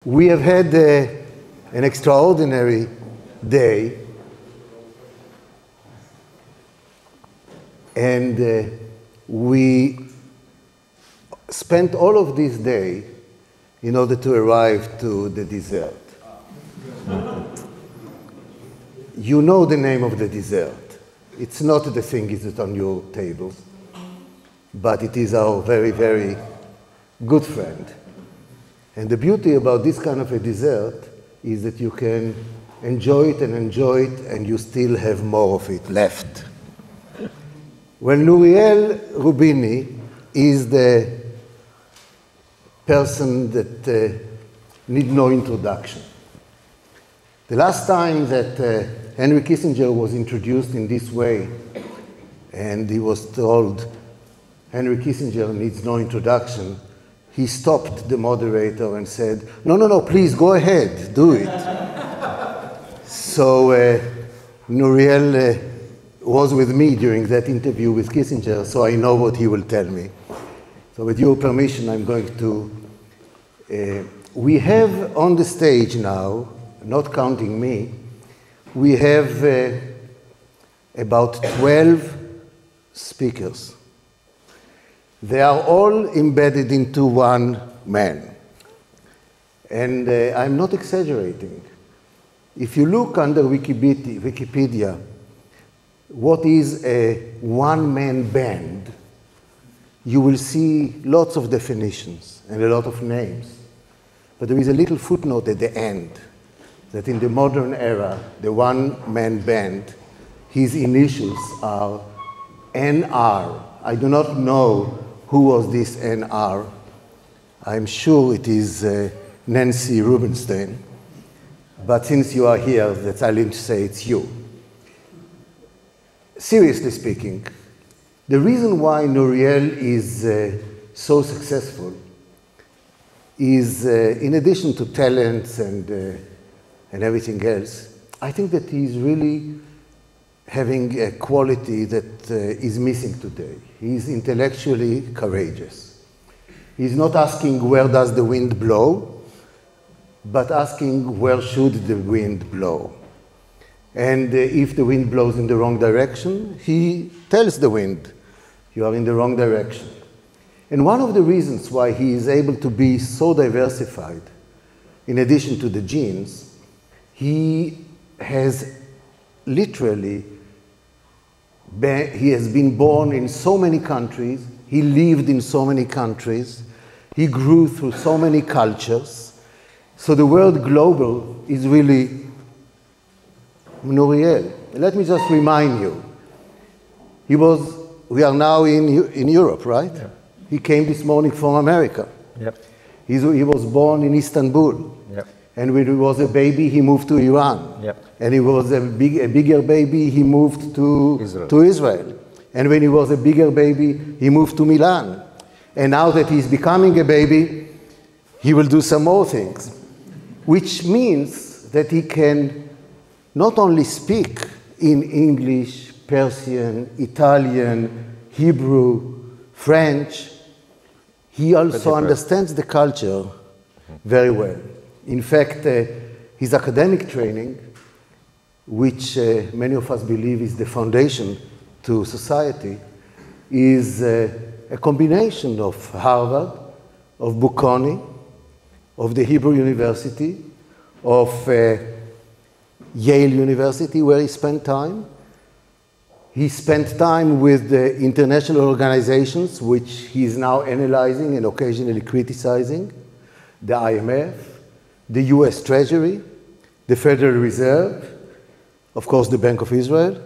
We have had an extraordinary day, and we spent all of this day in order to arrive to the dessert. You know the name of the dessert. It's not the thing that's on your table, but it is our very, very good friend. And the beauty about this kind of a dessert is that you can enjoy it, and you still have more of it left. Well, Nouriel Roubini is the person that needs no introduction. The last time that Henry Kissinger was introduced in this way, and he was told, Henry Kissinger needs no introduction, he stopped the moderator and said, no, please go ahead, do it. So Nouriel was with me during that interview with Kissinger, so I know what he will tell me. So with your permission, I'm going to... we have on the stage now, not counting me, we have about 12 speakers. They are all embedded into one man. And I'm not exaggerating. If you look under Wikipedia, what is a one-man band, you will see lots of definitions and a lot of names. But there is a little footnote at the end that in the modern era, the one-man band, his initials are NR. I do not know who was this NR? I'm sure it is Nancy Rubinstein. But since you are here, that's I need to say it's you. Seriously speaking, the reason why Nouriel is so successful is, in addition to talents and everything else, I think that he's really having a quality that is missing today. He's intellectually courageous. He's not asking where does the wind blow, but asking where should the wind blow. And if the wind blows in the wrong direction, he tells the wind, you are in the wrong direction. And one of the reasons why he is able to be so diversified, in addition to the genes, he has literally he has been born in so many countries, he lived in so many countries, he grew through so many cultures. So the word global is really Nouriel. Let me just remind you, we are now in Europe, right? Yeah. He came this morning from America. Yep. He was born in Istanbul. Yep. And when he was a baby, he moved to Iran. Yep. And he was a bigger baby, he moved to Israel. And when he was a bigger baby, he moved to Milan. And now that he's becoming a baby, he will do some more things. Which means that he can not only speak in English, Persian, Italian, Hebrew, French, he also understands the culture very well. In fact, his academic training, which many of us believe is the foundation to society, is a combination of Harvard, of Bocconi, of the Hebrew University, of Yale University, where he spent time. He spent time with the international organizations, which he is now analyzing and occasionally criticizing, the IMF, the US Treasury, the Federal Reserve, of course, the Bank of Israel.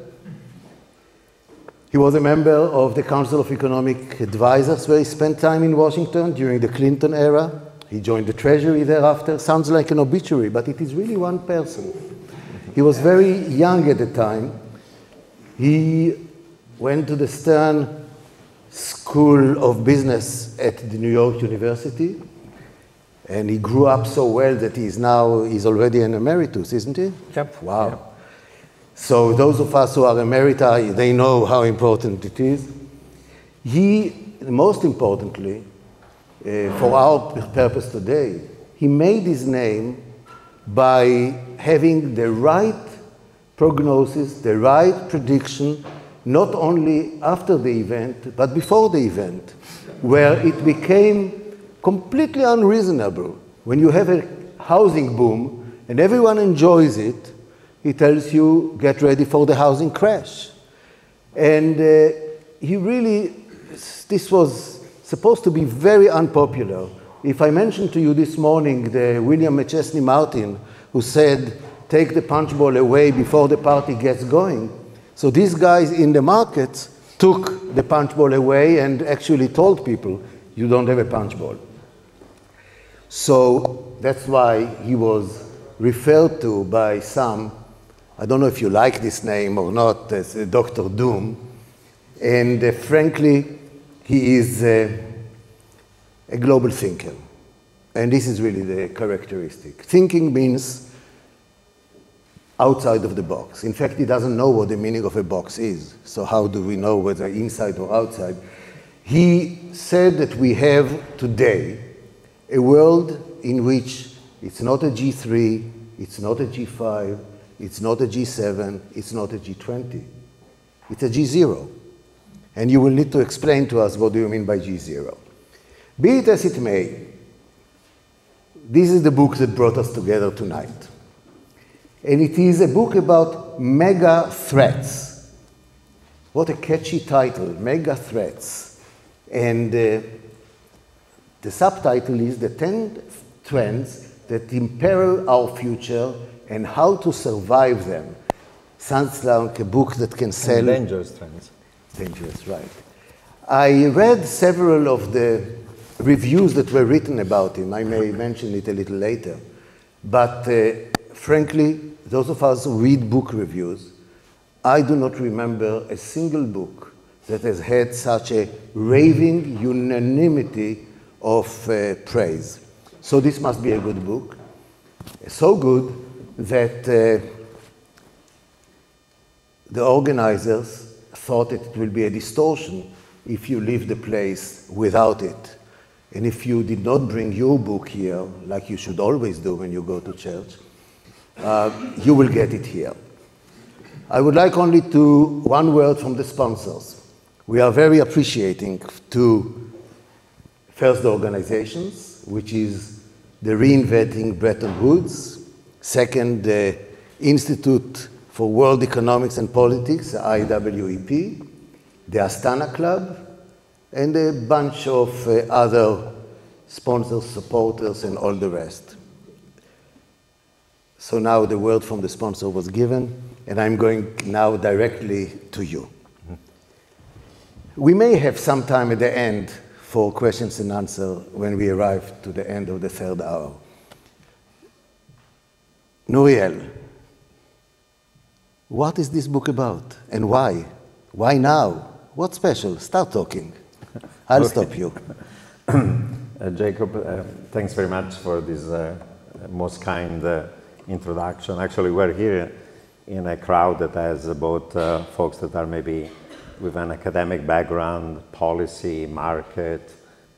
He was a member of the Council of Economic Advisors, where he spent time in Washington during the Clinton era. He joined the Treasury thereafter. Sounds like an obituary, but it is really one person. He was very young at the time. He went to the Stern School of Business at the New York University. And he grew up so well that he's already an emeritus, isn't he? Yep. Wow. Yep. So those of us who are emerita, they know how important it is. He, most importantly, for our purpose today, he made his name by having the right prognosis, the right prediction, not only after the event, but before the event, where it became completely unreasonable. When you have a housing boom and everyone enjoys it, he tells you, get ready for the housing crash. And he really, this was supposed to be very unpopular. If I mentioned to you this morning the William McChesney Martin, who said, take the punch bowl away before the party gets going. So these guys in the markets took the punch bowl away and actually told people, you don't have a punch bowl. So that's why he was referred to by some, I don't know if you like this name or not, as Dr. Doom. And frankly, he is a global thinker. And this is really the characteristic. Thinking means outside of the box. In fact, he doesn't know what the meaning of a box is. So how do we know whether inside or outside? He said that we have today a world in which it's not a G3, it's not a G5, it's not a G7, it's not a G20. It's a G0. And you will need to explain to us what do you mean by G0. Be it as it may, this is the book that brought us together tonight. And it is a book about mega threats. What a catchy title, Mega Threats. And the subtitle is The 10 Trends That Imperil Our Future and How to Survive Them. Sounds like a book that can sell... And dangerous trends. Dangerous, right. I read several of the reviews that were written about him. I may mention it a little later. But frankly, those of us who read book reviews, I do not remember a single book that has had such a raving unanimity of praise. So this must be a good book. So good that the organizers thought that it will be a distortion if you leave the place without it. And if you did not bring your book here, like you should always do when you go to church, you will get it here. I would like only one word from the sponsors. We are very appreciating to first the organizations, which is the Reinventing Bretton Woods, second the Institute for World Economics and Politics, the IWEP, the Astana Club, and a bunch of other sponsors, supporters, and all the rest. So now the word from the sponsor was given, and I'm going now directly to you. We may have some time at the end for questions and answers when we arrive to the end of the third hour. Nouriel, what is this book about, and why? Why now? What's special? Start talking. I'll stop you. Jacob, thanks very much for this most kind introduction. Actually, we're here in a crowd that has both folks that are maybe with an academic background, policy, market,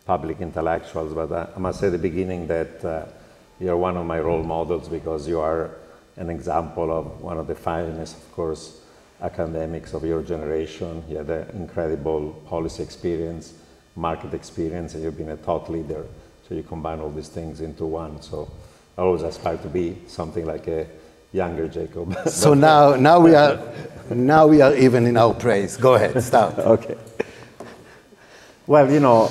public intellectuals, but I must say at the beginning that you're one of my role models because you are an example of one of the finest, of course, academics of your generation. You had an incredible policy experience, market experience, and you've been a thought leader. So you combine all these things into one. So I always aspire to be something like a younger Jacob. So now we are even in our praise. Go ahead, start. Okay. Well, you know,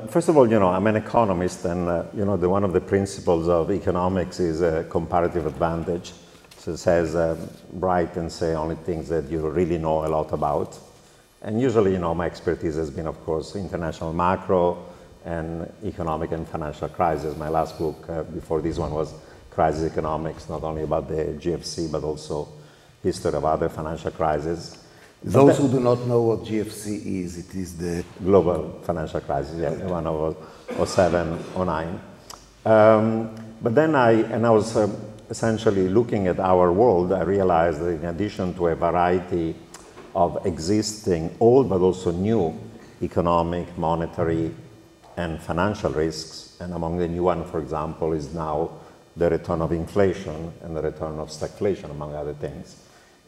first of all, you know, I'm an economist, and you know, one of the principles of economics is comparative advantage. So it says write and say only things that you really know a lot about. And usually, you know, my expertise has been, of course, international macro and economic and financial crisis. My last book before this one was Crisis Economics, not only about the GFC, but also history of other financial crises. Those who do not know what GFC is, it is the global financial crisis, yeah, one of 07, 09. But then I was essentially looking at our world. I realized that in addition to a variety of existing old but also new economic, monetary, and financial risks. And among the new one, for example, is now the return of inflation and the return of stagflation, among other things.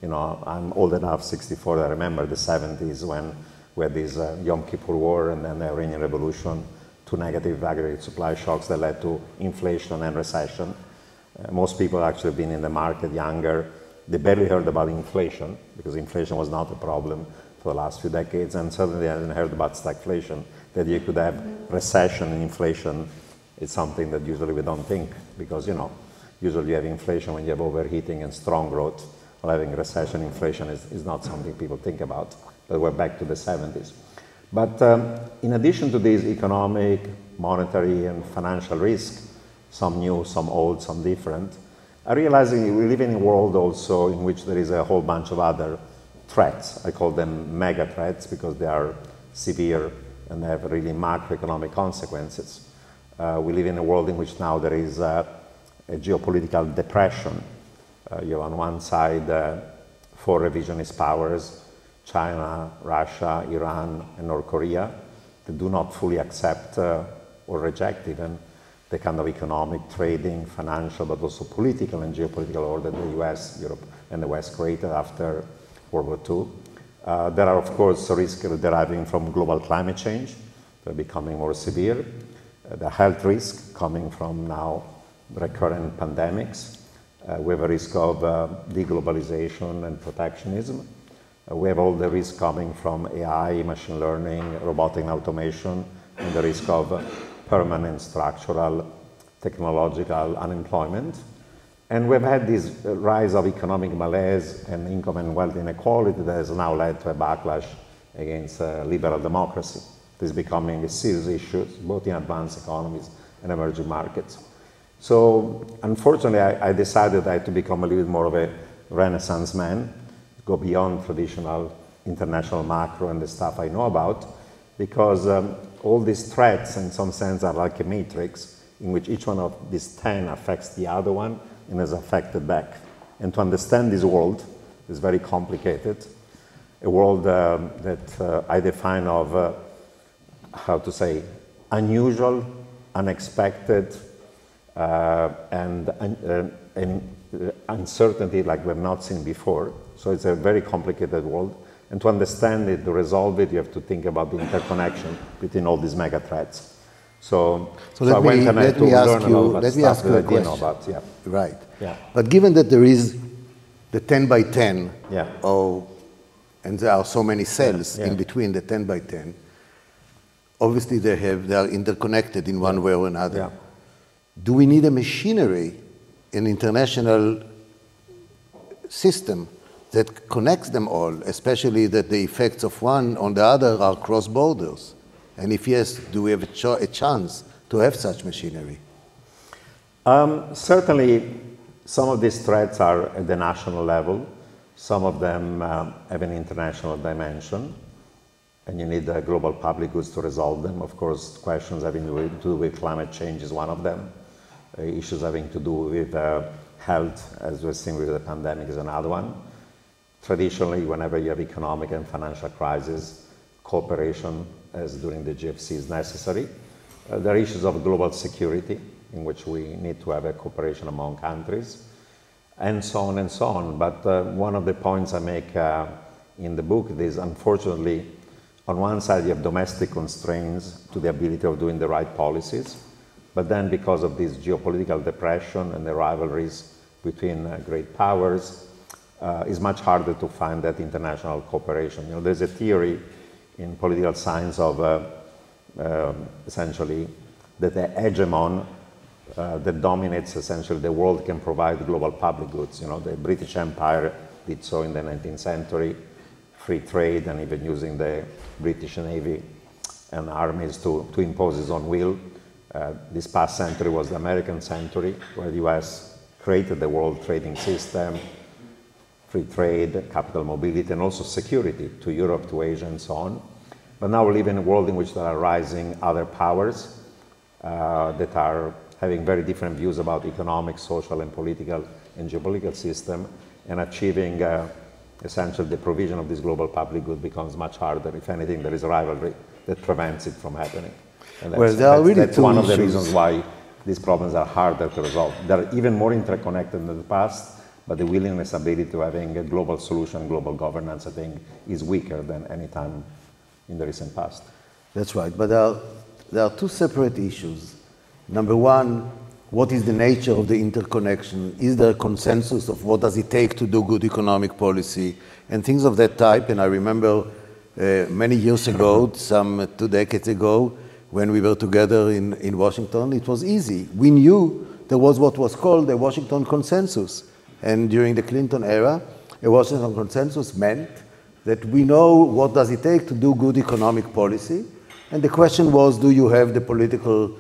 You know, I'm old enough, 64, I remember the 70s when we had this Yom Kippur War and then the Iranian Revolution, two negative aggregate supply shocks that led to inflation and recession. Most people actually have been in the market younger. They barely heard about inflation because inflation was not a problem for the last few decades, and certainly they hadn't heard about stagflation, that you could have recession and inflation. It's something that usually we don't think because, you know, usually you have inflation when you have overheating and strong growth. While having recession, inflation is not something people think about. But we're back to the 70s. But in addition to these economic, monetary, and financial risks, some new, some old, some different, I realize we live in a world also in which there is a whole bunch of other threats. I call them mega threats because they are severe and they have really macroeconomic consequences. We live in a world in which now there is a geopolitical depression. You have on one side 4 revisionist powers, China, Russia, Iran, and North Korea, that do not fully accept or reject even the kind of economic, trading, financial, but also political and geopolitical order that the US, Europe, and the West created after World War II. There are, of course, risks deriving from global climate change. They're becoming more severe. The health risk coming from now recurrent pandemics. We have a risk of deglobalization and protectionism. We have all the risk coming from AI, machine learning, robotic and automation, and the risk of permanent structural technological unemployment. And we've had this rise of economic malaise and income and wealth inequality that has now led to a backlash against liberal democracy. This is becoming a serious issue, both in advanced economies and emerging markets. So, unfortunately, I decided I had to become a little bit more of a Renaissance man, go beyond traditional international macro and the stuff I know about, because all these threats, in some sense, are like a matrix in which each one of these 10 affects the other one and is affected back. And to understand this world is very complicated, a world that I define of, how to say, unusual, unexpected, and uncertainty like we have not seen before. So it's a very complicated world. And to understand it, to resolve it, you have to think about the interconnection between all these mega threats. So I went and I had to learn a lot about stuff that I didn't know about. Yeah. Right. Yeah. But given that there is the 10 by 10, yeah. And there are so many cells in between the 10 by 10, obviously they are interconnected in one way or another. Yeah. Do we need a machinery, an international system that connects them all, especially that the effects of one on the other are cross borders? And if yes, do we have a chance to have such machinery? Certainly, some of these threats are at the national level. Some of them have an international dimension, and you need global public goods to resolve them. Of course, questions having to do with climate change is one of them. Issues having to do with health, as we're seeing with the pandemic, is another one. Traditionally, whenever you have economic and financial crisis, cooperation, as during the GFC, is necessary. There are issues of global security, in which we need to have a cooperation among countries, and so on and so on. But one of the points I make in the book is, unfortunately, on one side you have domestic constraints to the ability of doing the right policies, but then because of this geopolitical depression and the rivalries between great powers, it's much harder to find that international cooperation. You know, there's a theory in political science of essentially that the hegemon that dominates essentially the world can provide global public goods. You know, the British Empire did so in the 19th century, free trade, and even using the British Navy and armies to impose its own will. This past century was the American century, where the US created the world trading system, free trade, capital mobility, and also security to Europe, to Asia, and so on. But now we live in a world in which there are rising other powers that are having very different views about economic, social, and political and geopolitical system, and achieving essentially the provision of this global public good becomes much harder. If anything, there is a rivalry that prevents it from happening. And that's one of the reasons why these problems are harder to resolve. They're even more interconnected than the past, but the willingness, ability to having a global solution, global governance, I think, is weaker than any time in the recent past. That's right, but there are two separate issues. Number one, what is the nature of the interconnection? Is there a consensus of what does it take to do good economic policy and things of that type? And I remember many years ago, some 2 decades ago, when we were together in Washington, it was easy. We knew there was what was called the Washington Consensus. And during the Clinton era, a Washington Consensus meant that we know what does it take to do good economic policy. And the question was, do you have the political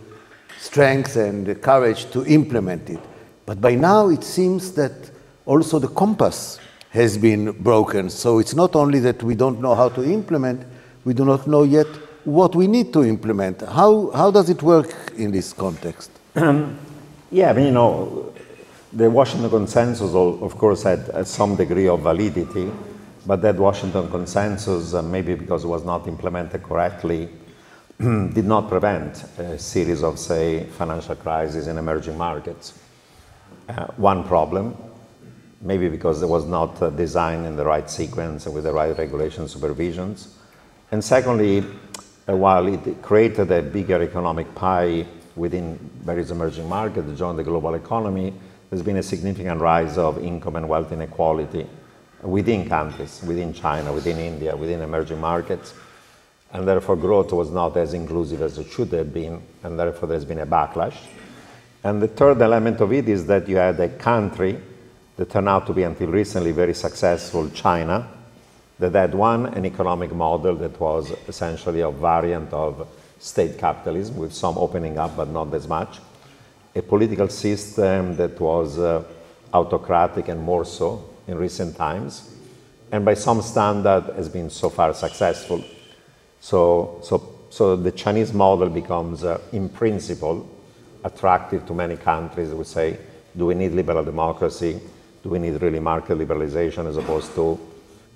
strength and the courage to implement it? But by now, it seems that also the compass has been broken. So it's not only that we don't know how to implement, we do not know yet what we need to implement. How does it work in this context? Yeah, I mean, the Washington Consensus, of course, had some degree of validity, but that Washington Consensus, maybe because it was not implemented correctly, did not prevent a series of, say, financial crises in emerging markets. One problem, maybe because it was not designed in the right sequence and with the right regulation supervisions. And secondly, while it created a bigger economic pie within various emerging markets to join the global economy, there's been a significant rise of income and wealth inequality within countries, within China, within India, within emerging markets. And therefore growth was not as inclusive as it should have been, and therefore there's been a backlash. And the third element of it is that you had a country that turned out to be, until recently, very successful, China, that had an economic model that was essentially a variant of state capitalism, with some opening up, but not as much. A political system that was autocratic and more so in recent times, and by some standard has been so far successful. So the Chinese model becomes, in principle, attractive to many countries. We say, do we need liberal democracy? Do we need really market liberalization as opposed to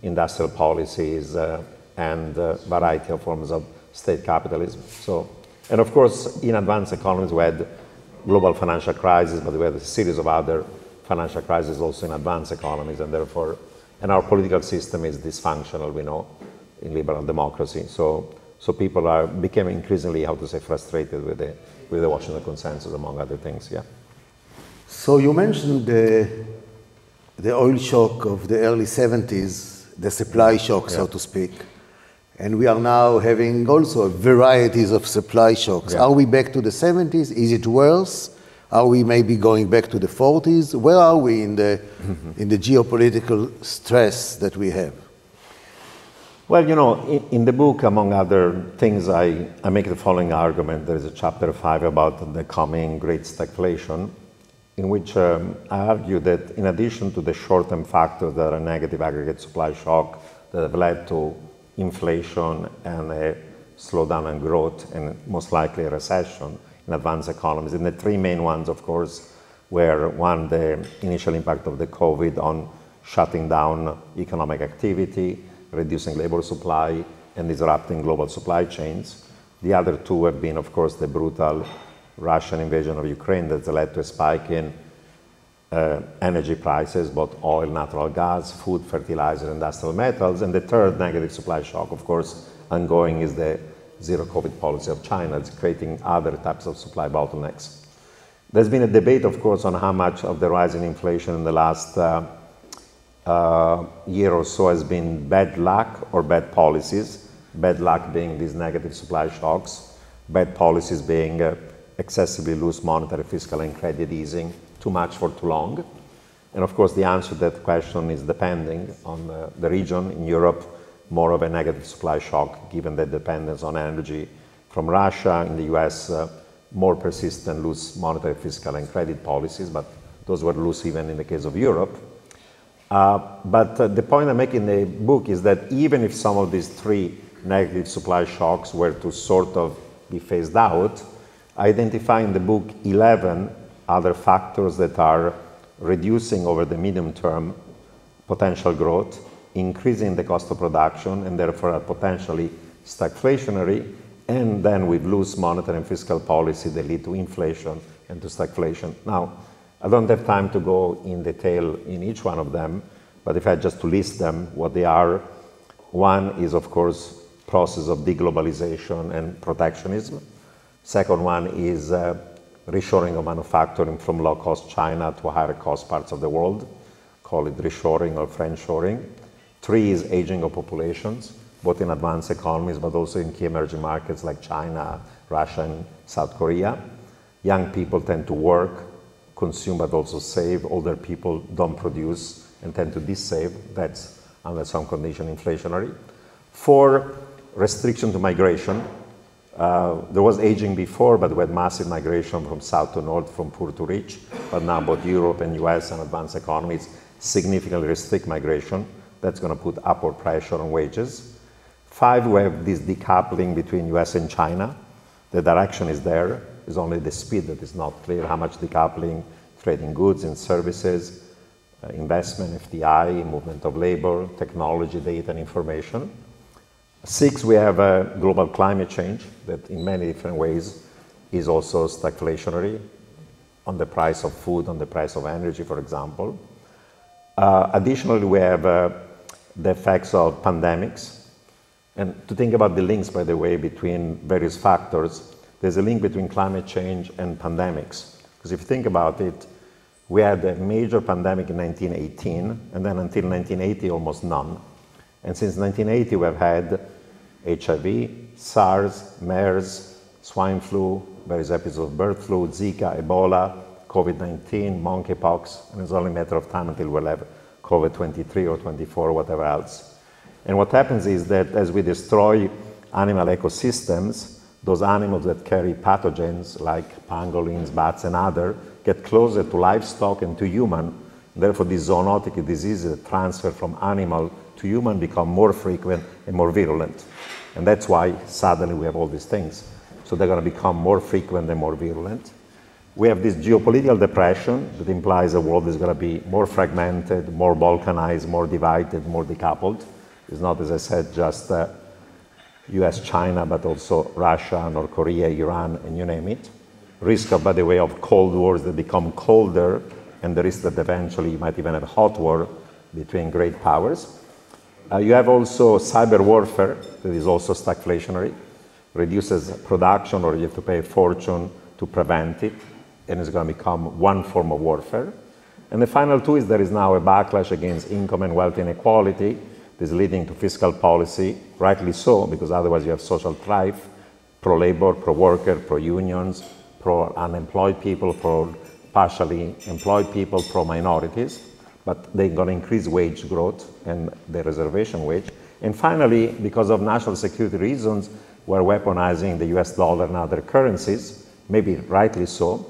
industrial policies and variety of forms of state capitalism? And of course, in advanced economies, we had global financial crisis, but we had a series of other financial crises also in advanced economies, and therefore, our political system is dysfunctional, we know, in liberal democracy. So people became increasingly, frustrated with the Washington Consensus, among other things, yeah. So you mentioned the oil shock of the early 70s, the supply shock, so to speak. And we are now having also varieties of supply shocks. Yeah. Are we back to the 70s? Is it worse? Are we maybe going back to the 40s? Where are we in the geopolitical stress that we have? Well, in the book, among other things, I make the following argument. There is a chapter 5 about the coming great stagflation, in which I argue that in addition to the short-term factors that are negative aggregate supply shock that have led to inflation and a slowdown in growth and most likely a recession in advanced economies. And the three main ones, of course, were one, the initial impact of the COVID on shutting down economic activity, reducing labor supply, and disrupting global supply chains. The other two have been, of course, the brutal Russian invasion of Ukraine that's led to a spike in energy prices, both oil, natural gas, food, fertilizer, industrial metals. And the third negative supply shock, of course, ongoing, is the zero COVID policy of China. It's creating other types of supply bottlenecks. There's been a debate, of course, on how much of the rise in inflation in the last year or so has been bad luck or bad policies. Bad luck being these negative supply shocks, bad policies being excessively loose monetary, fiscal, and credit easing, too much for too long. And of course, the answer to that question is depending on the region. In Europe, more of a negative supply shock, given the dependence on energy from Russia. In the US, more persistent loose monetary, fiscal, and credit policies, but those were loose even in the case of Europe. But the point I make in the book is that even if some of these three negative supply shocks were to sort of be phased out, I identify in the book 11 other factors that are reducing over the medium term potential growth, increasing the cost of production, and therefore are potentially stagflationary, And then with loose monetary and fiscal policy, they lead to inflation and to stagflation. Now, I don't have time to go in detail in each one of them, but if I just to list them, what they are, one is, of course, process of deglobalization and protectionism. Second one is reshoring of manufacturing from low-cost China to higher-cost parts of the world. Call it reshoring or friendshoring. Three is aging of populations, both in advanced economies, but also in key emerging markets like China, Russia, and South Korea. Young people tend to work, consume, but also save. Older people don't produce and tend to dissave. That's, under some condition, inflationary. Four, restriction to migration. There was aging before, but we had massive migration from south to north, from poor to rich. But now both Europe and US and advanced economies significantly restrict migration. That's going to put upward pressure on wages. Five, we have this decoupling between US and China. The direction is there. It's only the speed that is not clear. How much decoupling, trading goods and services, investment, FDI, movement of labor, technology, data, and information. Six, we have global climate change that in many different ways is also stagflationary on the price of food, on the price of energy, for example. Additionally, we have the effects of pandemics. And to think about the links, by the way, between various factors, there's a link between climate change and pandemics. Because if you think about it, we had a major pandemic in 1918, and then until 1980, almost none. And since 1980, we've had HIV, SARS, MERS, swine flu, various episodes of bird flu, Zika, Ebola, COVID-19, monkeypox, and it's only a matter of time until we'll have COVID-23 or 24 or whatever else. And what happens is that as we destroy animal ecosystems, those animals that carry pathogens like pangolins, bats, and other get closer to livestock and to human. Therefore, these zoonotic diseases that transfer from animal to human become more frequent and more virulent. And that's why suddenly we have all these things. So they're going to become more frequent and more virulent. We have this geopolitical depression that implies the world is going to be more fragmented, more balkanized, more divided, more decoupled. It's not, as I said, just US, China, but also Russia, North Korea, Iran, and you name it. Risk of, by the way, of cold wars that become colder, and the risk that eventually you might even have a hot war between great powers. You have also cyber warfare that is also stagflationary, reduces production, or you have to pay a fortune to prevent it, and it's going to become one form of warfare. And the final two is there is now a backlash against income and wealth inequality. This is leading to fiscal policy, rightly so, because otherwise you have social strife, pro-labor, pro-worker, pro-unions, pro-unemployed people, pro-partially employed people, pro-minorities. But they're going to increase wage growth and the reservation wage. And finally, because of national security reasons, we're weaponizing the US dollar and other currencies, maybe rightly so.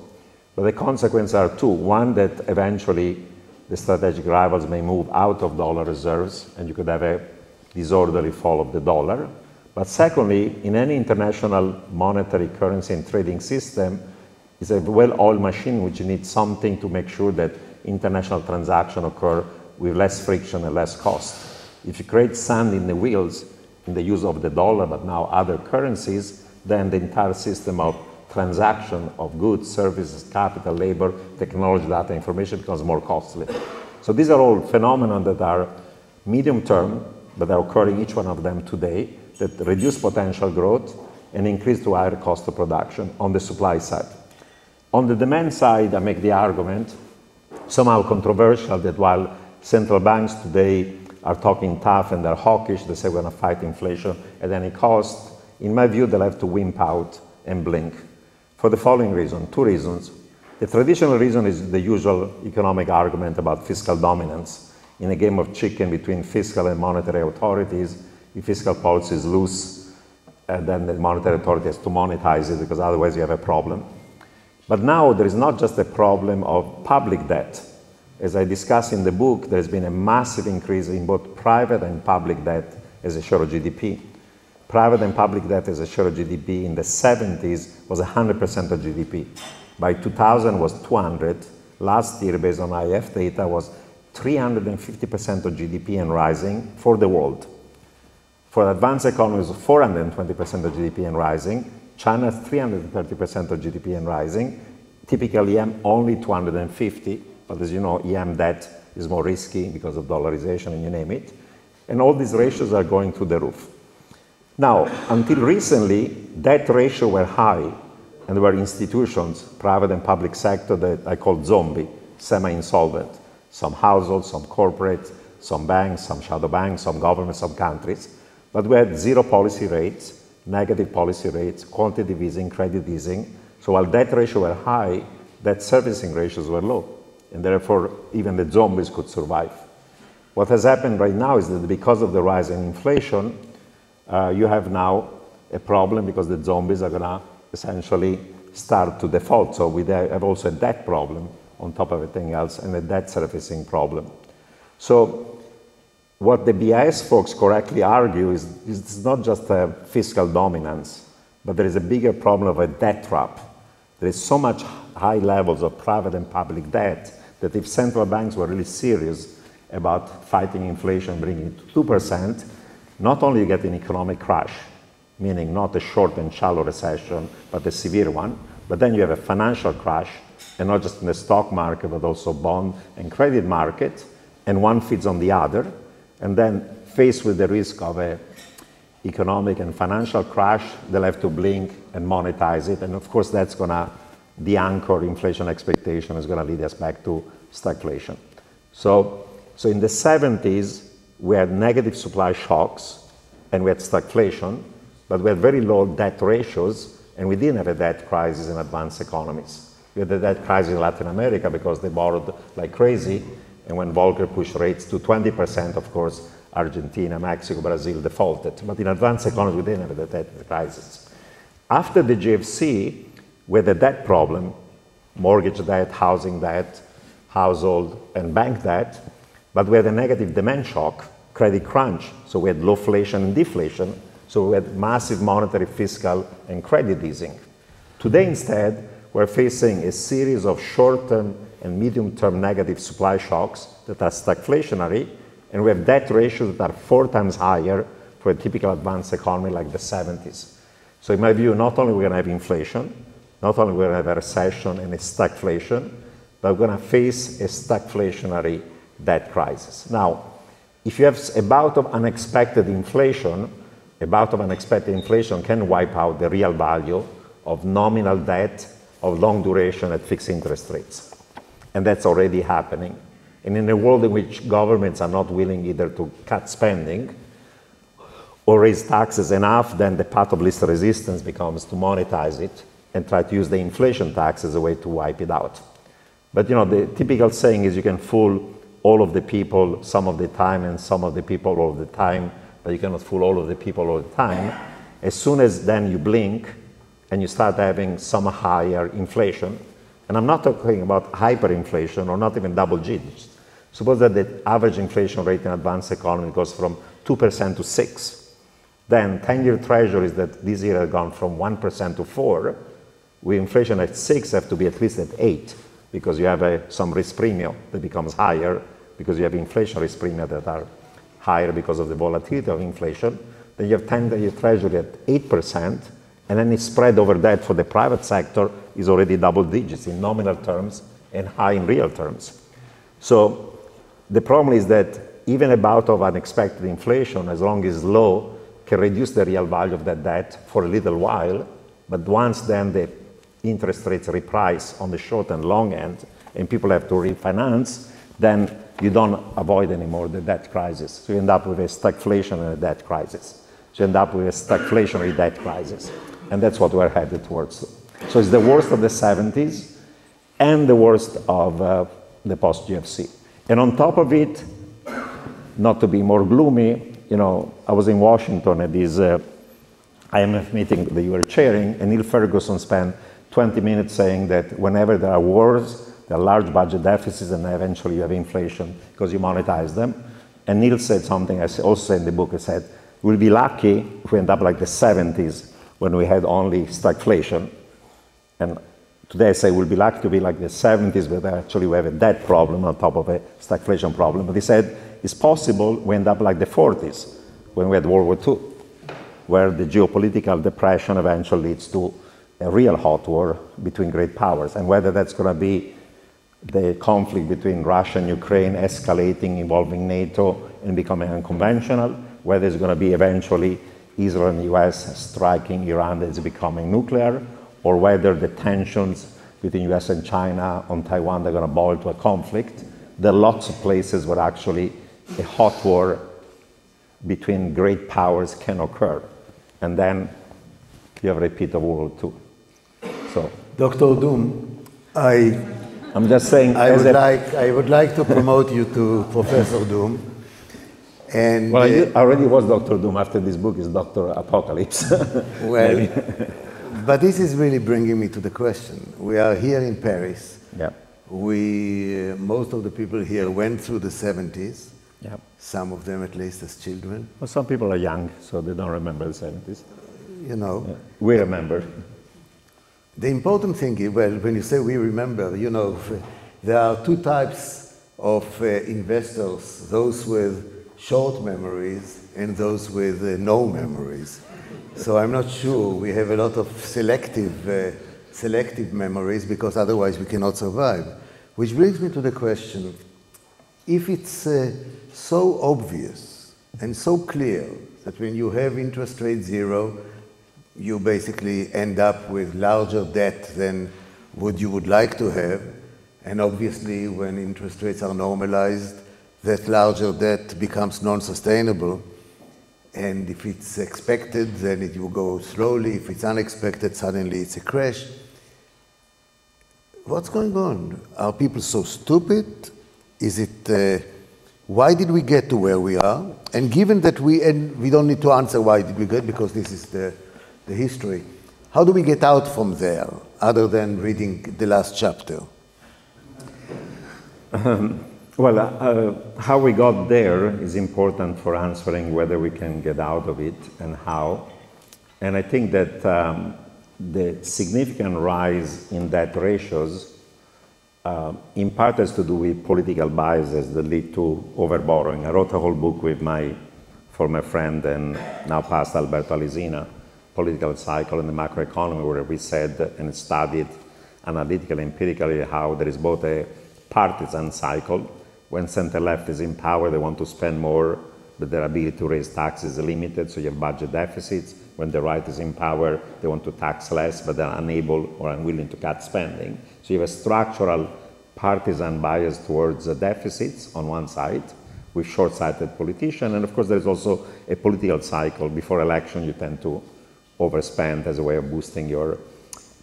But the consequences are two. One, that eventually the strategic rivals may move out of dollar reserves, and you could have a disorderly fall of the dollar. But secondly, in any international monetary currency and trading system, it's a well-oiled machine which needs something to make sure that international transactions occur with less friction and less cost. If you create sand in the wheels in the use of the dollar, but now other currencies, then the entire system of transaction of goods, services, capital, labor, technology, data, information becomes more costly. So these are all phenomena that are medium term, but are occurring each one of them today, that reduce potential growth and increase to higher cost of production on the supply side. On the demand side, I make the argument, somehow controversial, that while central banks today are talking tough and they're hawkish, they say we're going to fight inflation at any cost, in my view, they'll have to wimp out and blink. For the following reason, two reasons. The traditional reason is the usual economic argument about fiscal dominance. In a game of chicken between fiscal and monetary authorities, if fiscal policy is loose, then the monetary authority has to monetize it, because otherwise you have a problem. But now there is not just a problem of public debt. As I discuss in the book, there's been a massive increase in both private and public debt as a share of GDP. Private and public debt as a share of GDP in the 70s was 100% of GDP. By 2000 was 200. Last year, based on IF data, was 350% of GDP and rising for the world. For advanced economies, 420% of GDP and rising. China's 330% of GDP and rising. Typically, EM only 250, but as you know, EM debt is more risky because of dollarization and you name it. And all these ratios are going through the roof. Now, until recently, debt ratios were high, and there were institutions, private and public sector, that I call zombie, semi-insolvent. Some households, some corporates, some banks, some shadow banks, some governments, some countries. But we had zero policy rates, negative policy rates, quantitative easing, credit easing. So while debt ratios were high, debt servicing ratios were low. And therefore, even the zombies could survive. What has happened right now is that because of the rise in inflation, you have now a problem because the zombies are going to essentially start to default. So we have also a debt problem on top of everything else and a debt servicing problem. So what the BIS folks correctly argue is it's not just a fiscal dominance, but there is a bigger problem of a debt trap. There is so much high levels of private and public debt that if central banks were really serious about fighting inflation, bringing it to 2%, not only you get an economic crash, meaning not a short and shallow recession, but a severe one, but then you have a financial crash, and not just in the stock market, but also bond and credit market, and one feeds on the other, and then faced with the risk of a economic and financial crash, they'll have to blink and monetize it, and of course that's gonna de-anchor inflation expectation, is gonna lead us back to stagflation. So in the 70s, we had negative supply shocks, and we had stagflation, but we had very low debt ratios, and we didn't have a debt crisis in advanced economies. We had a debt crisis in Latin America because they borrowed like crazy, and when Volcker pushed rates to 20%, of course, Argentina, Mexico, Brazil defaulted. But in advanced economies, we didn't have a debt crisis. After the GFC, we had a debt problem, mortgage debt, housing debt, household and bank debt, but we had a negative demand shock, credit crunch, so we had lowflation and deflation, so we had massive monetary, fiscal, and credit easing. Today, instead, we're facing a series of short-term and medium-term negative supply shocks that are stagflationary, and we have debt ratios that are 4 times higher for a typical advanced economy like the 70s. So in my view, not only are we going to have inflation, not only are we going to have a recession and a stagflation, but we're going to face a stagflationary debt crisis. Now, if you have a bout of unexpected inflation, a bout of unexpected inflation can wipe out the real value of nominal debt of long duration at fixed interest rates. And that's already happening. And in a world in which governments are not willing either to cut spending or raise taxes enough, then the path of least resistance becomes to monetize it and try to use the inflation tax as a way to wipe it out. But you know, the typical saying is you can fool all of the people some of the time and some of the people all of the time, but you cannot fool all of the people all the time. As soon as then you blink and you start having some higher inflation, and I'm not talking about hyperinflation or not even double digits. Suppose that the average inflation rate in advanced economy goes from 2% to 6%. Then 10-year treasuries that this year have gone from 1% to 4%, with inflation at 6 have to be at least at 8, because you have some risk premium that becomes higher, because you have inflation risk premium that are higher because of the volatility of inflation. Then you have 10-year treasury at 8%, and then it's spread over that for the private sector is already double digits in nominal terms and high in real terms. So the problem is that even a bout of unexpected inflation, as long as it's low, can reduce the real value of that debt for a little while, but once then the interest rates reprice on the short and long end, and people have to refinance, then you don't avoid anymore the debt crisis. So you end up with a stagflation and a debt crisis. So you end up with a stagflationary debt crisis. And that's what we're headed towards. So it's the worst of the 70s and the worst of the post-GFC. And on top of it, not to be more gloomy, you know, I was in Washington at this IMF meeting that you were chairing, and Neil Ferguson spent 20 minutes saying that whenever there are wars, there are large budget deficits, and eventually you have inflation because you monetize them. And Neil said something I also said in the book. I said, we'll be lucky if we end up like the 70s when we had only stagflation. And today I say we'll be lucky to be like the 70s, but actually we have a debt problem on top of a stagflation problem. But he said it's possible we end up like the 40s, when we had World War II, where the geopolitical depression eventually leads to a real hot war between great powers, and whether that's going to be the conflict between Russia and Ukraine escalating, involving NATO and becoming unconventional, whether it's going to be eventually Israel and the US striking Iran that is becoming nuclear, or whether the tensions between US and China on Taiwan are going to boil to a conflict. There are lots of places where actually a hot war between great powers can occur. And then you have a repeat of World War II. So, Dr. Doom, I'm just saying. I would like to promote you to Professor Doom. And well, I already was Dr. Doom. After this book is Dr. Apocalypse. Well, but this is really bringing me to the question. We are here in Paris. Yeah. Most of the people here went through the 70s. Yeah. Some of them at least as children. Well, some people are young, so they don't remember the 70s. You know. Yeah. We remember. The important thing is, well, when you say we remember, you know, there are two types of investors, those with short memories and those with no memories. So I'm not sure we have a lot of selective memories, because otherwise we cannot survive. Which brings me to the question, if it's so obvious and so clear that when you have interest rate zero, you basically end up with larger debt than what you would like to have, and obviously when interest rates are normalized, that larger debt becomes non-sustainable. And if it's expected, then it will go slowly. If it's unexpected, suddenly it's a crash. What's going on? Are people so stupid? Is it, why did we get to where we are? And given that and we don't need to answer why did we get, because this is the history. How do we get out from there, other than reading the last chapter? How we got there is important for answering whether we can get out of it and how. And I think that the significant rise in debt ratios in part has to do with political biases that lead to overborrowing. I wrote a whole book with my former friend and now past Alberto Alesina, Political Cycle and the Macroeconomy, where we said and studied analytically, empirically, how there is both a partisan cycle. When center-left is in power, they want to spend more, but their ability to raise taxes is limited, so you have budget deficits. When the right is in power, they want to tax less, but they're unable or unwilling to cut spending. So you have a structural partisan bias towards deficits on one side, with short-sighted politicians, and of course there's also a political cycle. Before election, you tend to overspend as a way of boosting your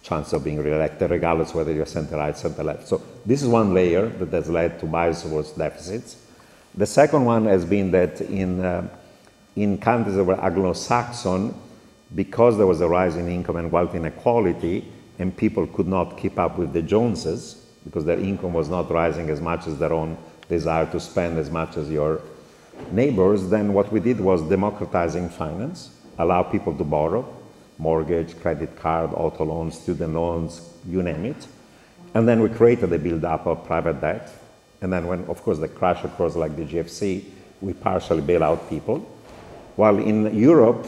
chance of being re-elected, regardless whether you're center-right, center-left. So this is one layer that has led to bias towards deficits. The second one has been that in countries that were Anglo-Saxon, because there was a rise in income and wealth inequality, and people could not keep up with the Joneses, because their income was not rising as much as their own desire to spend as much as your neighbors, then what we did was democratizing finance, allow people to borrow, mortgage, credit card, auto loans, student loans, you name it. And then we created a build-up of private debt. And then when, of course, the crash occurs like the GFC, we partially bail out people. While in Europe,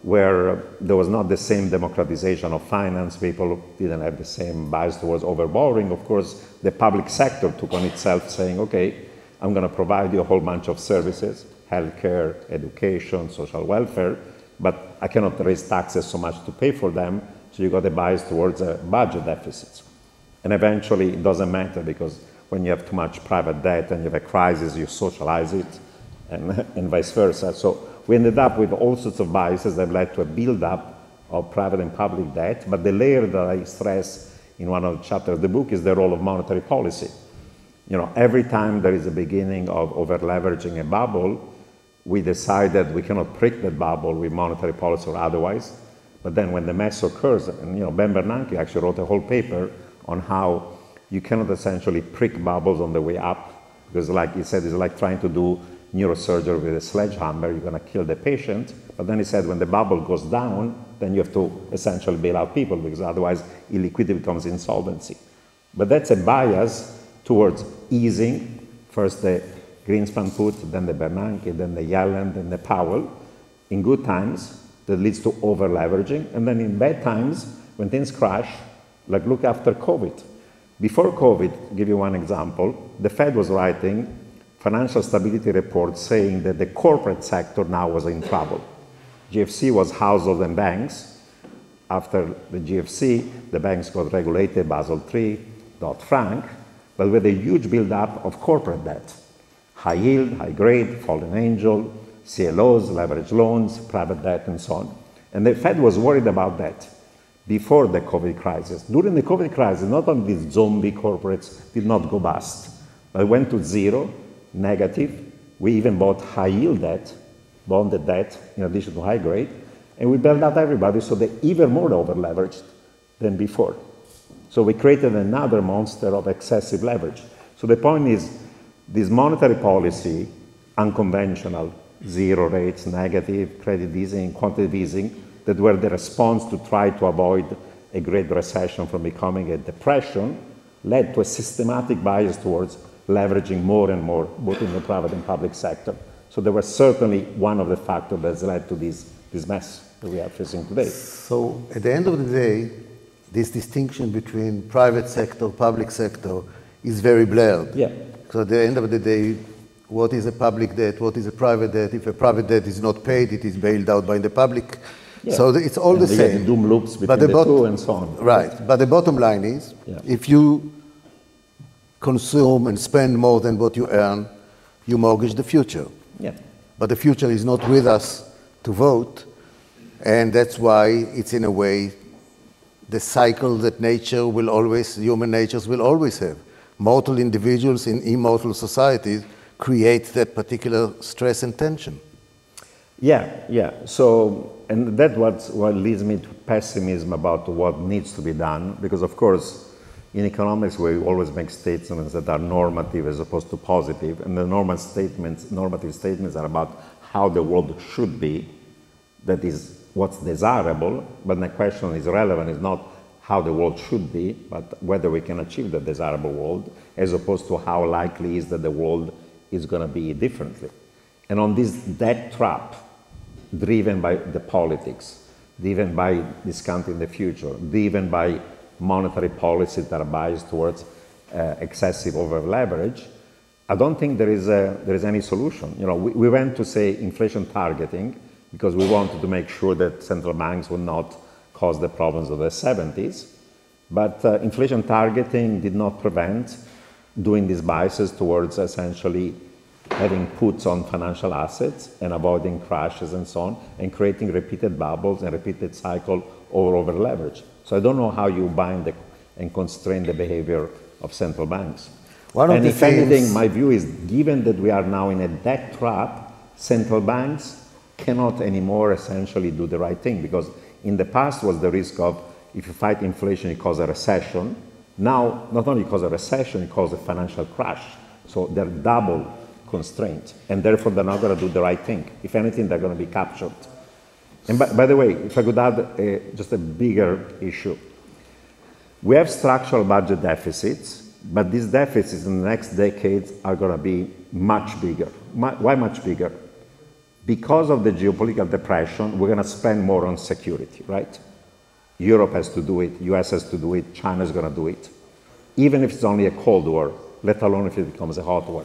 where there was not the same democratization of finance, people didn't have the same bias towards overborrowing, of course, the public sector took on itself saying, okay, I'm going to provide you a whole bunch of services, healthcare, education, social welfare, but I cannot raise taxes so much to pay for them, so you got a bias towards budget deficits. And eventually it doesn't matter, because when you have too much private debt and you have a crisis, you socialize it, and vice versa. So we ended up with all sorts of biases that led to a build-up of private and public debt, but the layer that I stress in one of the chapters of the book is the role of monetary policy. You know, every time there is a beginning of over-leveraging a bubble, we decide that we cannot prick that bubble with monetary policy or otherwise. But then when the mess occurs, and you know, Ben Bernanke actually wrote a whole paper on how you cannot essentially prick bubbles on the way up, because like he said, it's like trying to do neurosurgery with a sledgehammer, you're going to kill the patient. But then he said when the bubble goes down, then you have to essentially bail out people, because otherwise illiquidity becomes insolvency. But that's a bias towards easing, first the Greenspan put, then the Bernanke, then the Yellen, then the Powell. in good times, that leads to over-leveraging, and then in bad times, when things crash, like look after COVID. Before COVID, give you one example, the Fed was writing financial stability reports saying that the corporate sector now was in trouble. GFC was household and banks. After the GFC, the banks got regulated, Basel III, Dodd-Frank, but with a huge build-up of corporate debt. High yield, high grade, fallen angel, CLOs, leveraged loans, private debt, and so on. And the Fed was worried about that before the COVID crisis. During the COVID crisis, not only these zombie corporates did not go bust, but went to zero, negative. We even bought high yield debt, bonded debt, in addition to high grade, and we bailed out everybody, so they're even more over-leveraged than before. So we created another monster of excessive leverage. So the point is, this monetary policy, unconventional, zero rates, negative, credit easing, quantitative easing, that were the response to try to avoid a great recession from becoming a depression, led to a systematic bias towards leveraging more and more, both in the private and public sector. So there was certainly one of the factors that led to this mess that we are facing today. So at the end of the day, this distinction between private sector, public sector is very blurred. Yeah. So at the end of the day, what is a public debt, what is a private debt? If a private debt is not paid, it is bailed out by the public. Yeah. So it's all the same. The doom loops between the two and so on. Right. But the bottom line is, if you consume and spend more than what you earn, you mortgage the future. Yeah. But the future is not with us to vote, and that's why it's in a way the cycle that human natures will always have. Mortal individuals in immortal societies create that particular stress and tension. Yeah. So, and that's what leads me to pessimism about what needs to be done, because of course, in economics, we always make statements that are normative as opposed to positive, and the normative statements are about how the world should be, that is what's desirable, but the question is relevant is not how the world should be, but whether we can achieve the desirable world, as opposed to how likely is that the world is going to be differently. And on this debt trap, driven by the politics, driven by discounting the future, driven by monetary policies that are biased towards excessive over-leverage, I don't think there is any solution. You know, we went to say inflation targeting because we wanted to make sure that central banks would not cause the problems of the 70s, but inflation targeting did not prevent doing these biases towards essentially having puts on financial assets and avoiding crashes and so on, and creating repeated bubbles and repeated cycle over leverage. So I don't know how you bind and constrain the behavior of central banks. And if anything, my view is, given that we are now in a debt trap, central banks cannot anymore essentially do the right thing, because in the past was the risk of, if you fight inflation, it causes a recession. Now, not only cause a recession, it causes a financial crash. So they're double constrained, and therefore they're not going to do the right thing. If anything, they're going to be captured. And by the way, if I could add just a bigger issue, we have structural budget deficits, but these deficits in the next decades are going to be much bigger. Why much bigger? Because of the geopolitical depression, we're going to spend more on security, right? Europe has to do it, US has to do it, China's going to do it, even if it's only a Cold War, let alone if it becomes a hot war.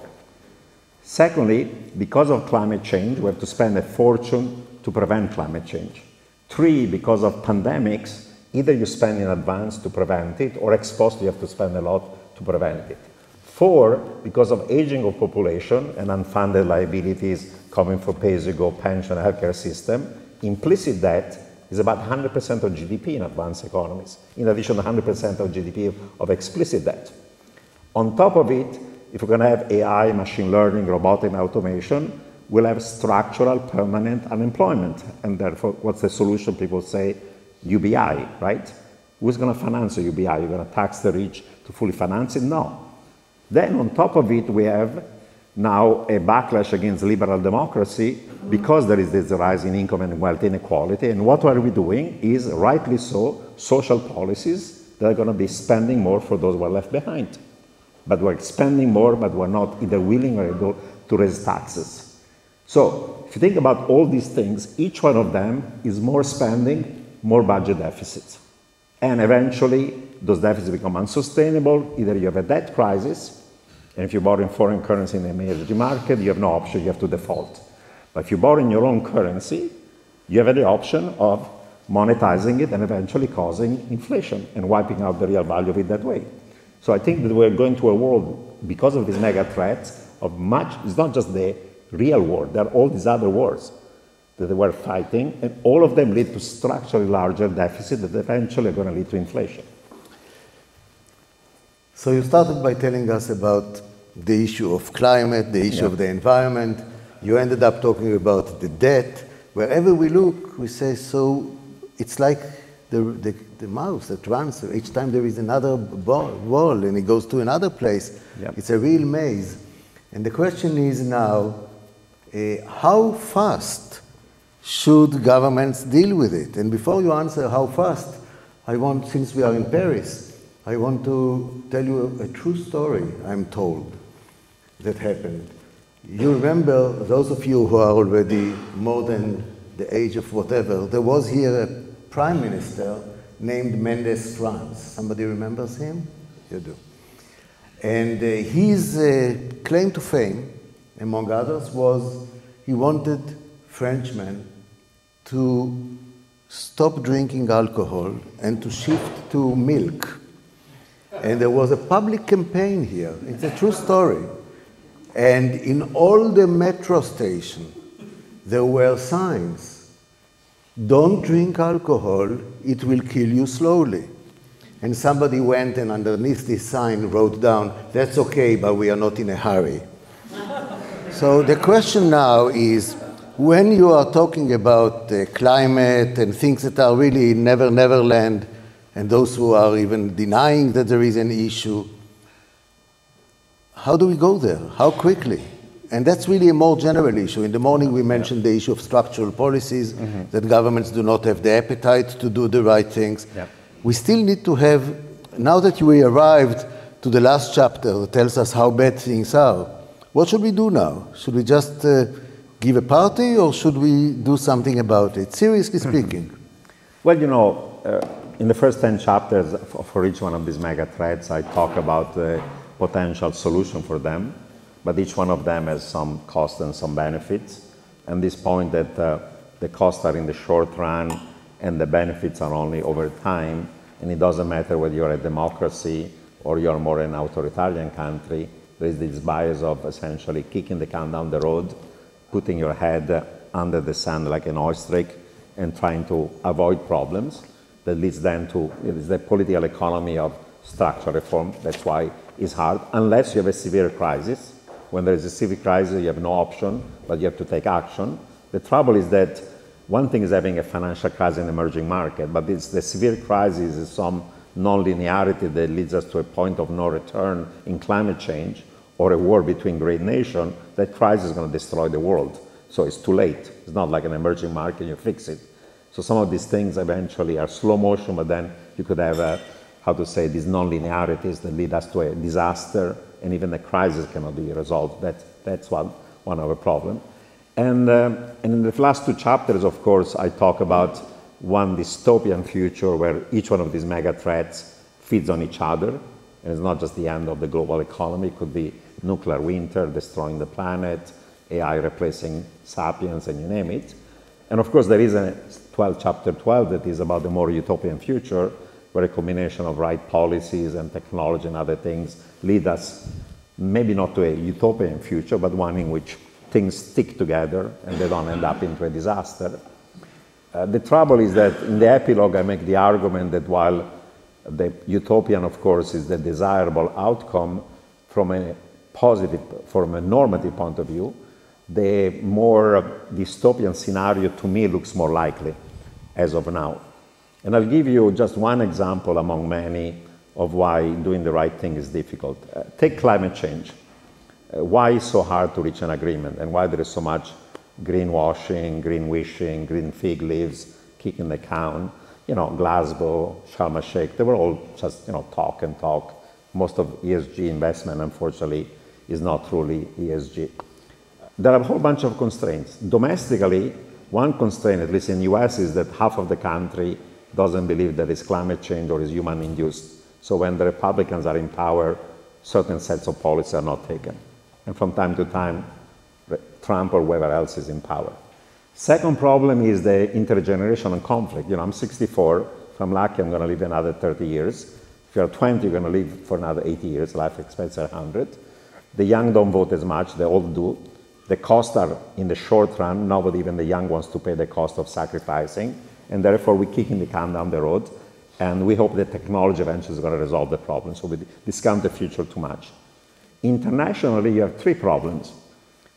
Secondly, because of climate change, we have to spend a fortune to prevent climate change. 3, because of pandemics, either you spend in advance to prevent it, or ex post you have to spend a lot to prevent it. 4, because of aging of population and unfunded liabilities coming from pay-as-you-go pension healthcare system, implicit debt is about 100% of GDP in advanced economies, in addition to 100% of GDP of explicit debt. On top of it, if we're going to have AI, machine learning, robotic and automation, we'll have structural permanent unemployment. And therefore, what's the solution? People say UBI, right? Who's going to finance a UBI? You're going to tax the rich to fully finance it? No. Then on top of it, we have now a backlash against liberal democracy because there is this rise in income and wealth inequality. And what are we doing is, rightly so, social policies that are going to be spending more for those who are left behind. But we're spending more, but we're not either willing or able to raise taxes. So if you think about all these things, each one of them is more spending, more budget deficits. And eventually, those deficits become unsustainable. Either you have a debt crisis, and if you borrow in foreign currency in the emerging market, you have no option, you have to default. But if you borrow in your own currency, you have the option of monetizing it and eventually causing inflation and wiping out the real value of it that way. So I think that we're going to a world, because of these mega threats, of much, it's not just the real war, there are all these other wars that we're fighting, and all of them lead to structurally larger deficits that eventually are going to lead to inflation. So you started by telling us about the issue of climate, the issue of the environment. You ended up talking about the debt. Wherever we look, we say, so it's like the mouse that runs. Each time there is another wall and it goes to another place. It's a real maze. And the question is now, how fast should governments deal with it? And before you answer how fast, I want, since we are in Paris, I want to tell you a true story, I'm told, that happened. You remember, those of you who are already more than the age of whatever, there was here a prime minister named Mendes France. Somebody remembers him? You do. And his claim to fame, among others, was he wanted Frenchmen to stop drinking alcohol and to shift to milk. And there was a public campaign here. It's a true story. And in all the metro stations, there were signs. Don't drink alcohol, it will kill you slowly. And somebody went and underneath this sign wrote down, that's okay, but we are not in a hurry. So the question now is, when you are talking about climate and things that are really never, never land, and those who are even denying that there is an issue, how do we go there? How quickly? And that's really a more general issue. In the morning we mentioned the issue of structural policies, that governments do not have the appetite to do the right things. We still need to have, now that we arrived to the last chapter that tells us how bad things are, what should we do now? Should we just give a party, or should we do something about it? Seriously speaking. Well, you know, in the first 10 chapters for each one of these mega threats, I talk about the potential solution for them, but each one of them has some cost and some benefits. And this point that the costs are in the short run and the benefits are only over time, and it doesn't matter whether you're a democracy or you're more an authoritarian country, there is this bias of essentially kicking the can down the road, putting your head under the sand like an ostrich and trying to avoid problems. That leads then to the political economy of structural reform. That's why it's hard, unless you have a severe crisis. When there is a severe crisis, you have no option, but you have to take action. The trouble is that one thing is having a financial crisis in the emerging market, but the severe crisis is some non-linearity that leads us to a point of no return in climate change or a war between great nations. That crisis is going to destroy the world. So it's too late. It's not like an emerging market, you fix it. So some of these things eventually are slow motion, but then you could have, these non-linearities that lead us to a disaster, and even the crisis cannot be resolved. That's one of the problems. And in the last two chapters, of course, I talk about one dystopian future where each one of these mega threats feeds on each other. And it's not just the end of the global economy. It could be nuclear winter, destroying the planet, AI replacing sapiens, and you name it. And of course, there is a chapter 12 that is about the more utopian future, where a combination of right policies and technology and other things lead us maybe not to a utopian future, but one in which things stick together and they don't end up into a disaster. The trouble is that in the epilogue, I make the argument that while the utopian, of course, is the desirable outcome from a normative point of view, the more dystopian scenario to me looks more likely as of now. And I'll give you just one example among many of why doing the right thing is difficult. Take climate change. Why it's so hard to reach an agreement, and why there is so much greenwashing, green wishing, green fig leaves, kicking the can. You know, Glasgow, Sharm el-Sheikh, they were all just, talk and talk. Most of ESG investment, unfortunately, is not truly ESG. there are a whole bunch of constraints. Domestically, one constraint, at least in the US, is that half of the country doesn't believe that it's climate change or is human-induced. So when the Republicans are in power, certain sets of policies are not taken. And from time to time, Trump or whoever else is in power. Second problem is the intergenerational conflict. You know, I'm 64. If I'm lucky, I'm going to live another 30 years. If you're 20, you're going to live for another 80 years. Life expectancy 100. The young don't vote as much. The old do. The costs are, in the short run, nobody, even the young, wants to pay the cost of sacrificing. And therefore, we're kicking the can down the road. And we hope that technology eventually is going to resolve the problem. So we discount the future too much. Internationally, you have three problems.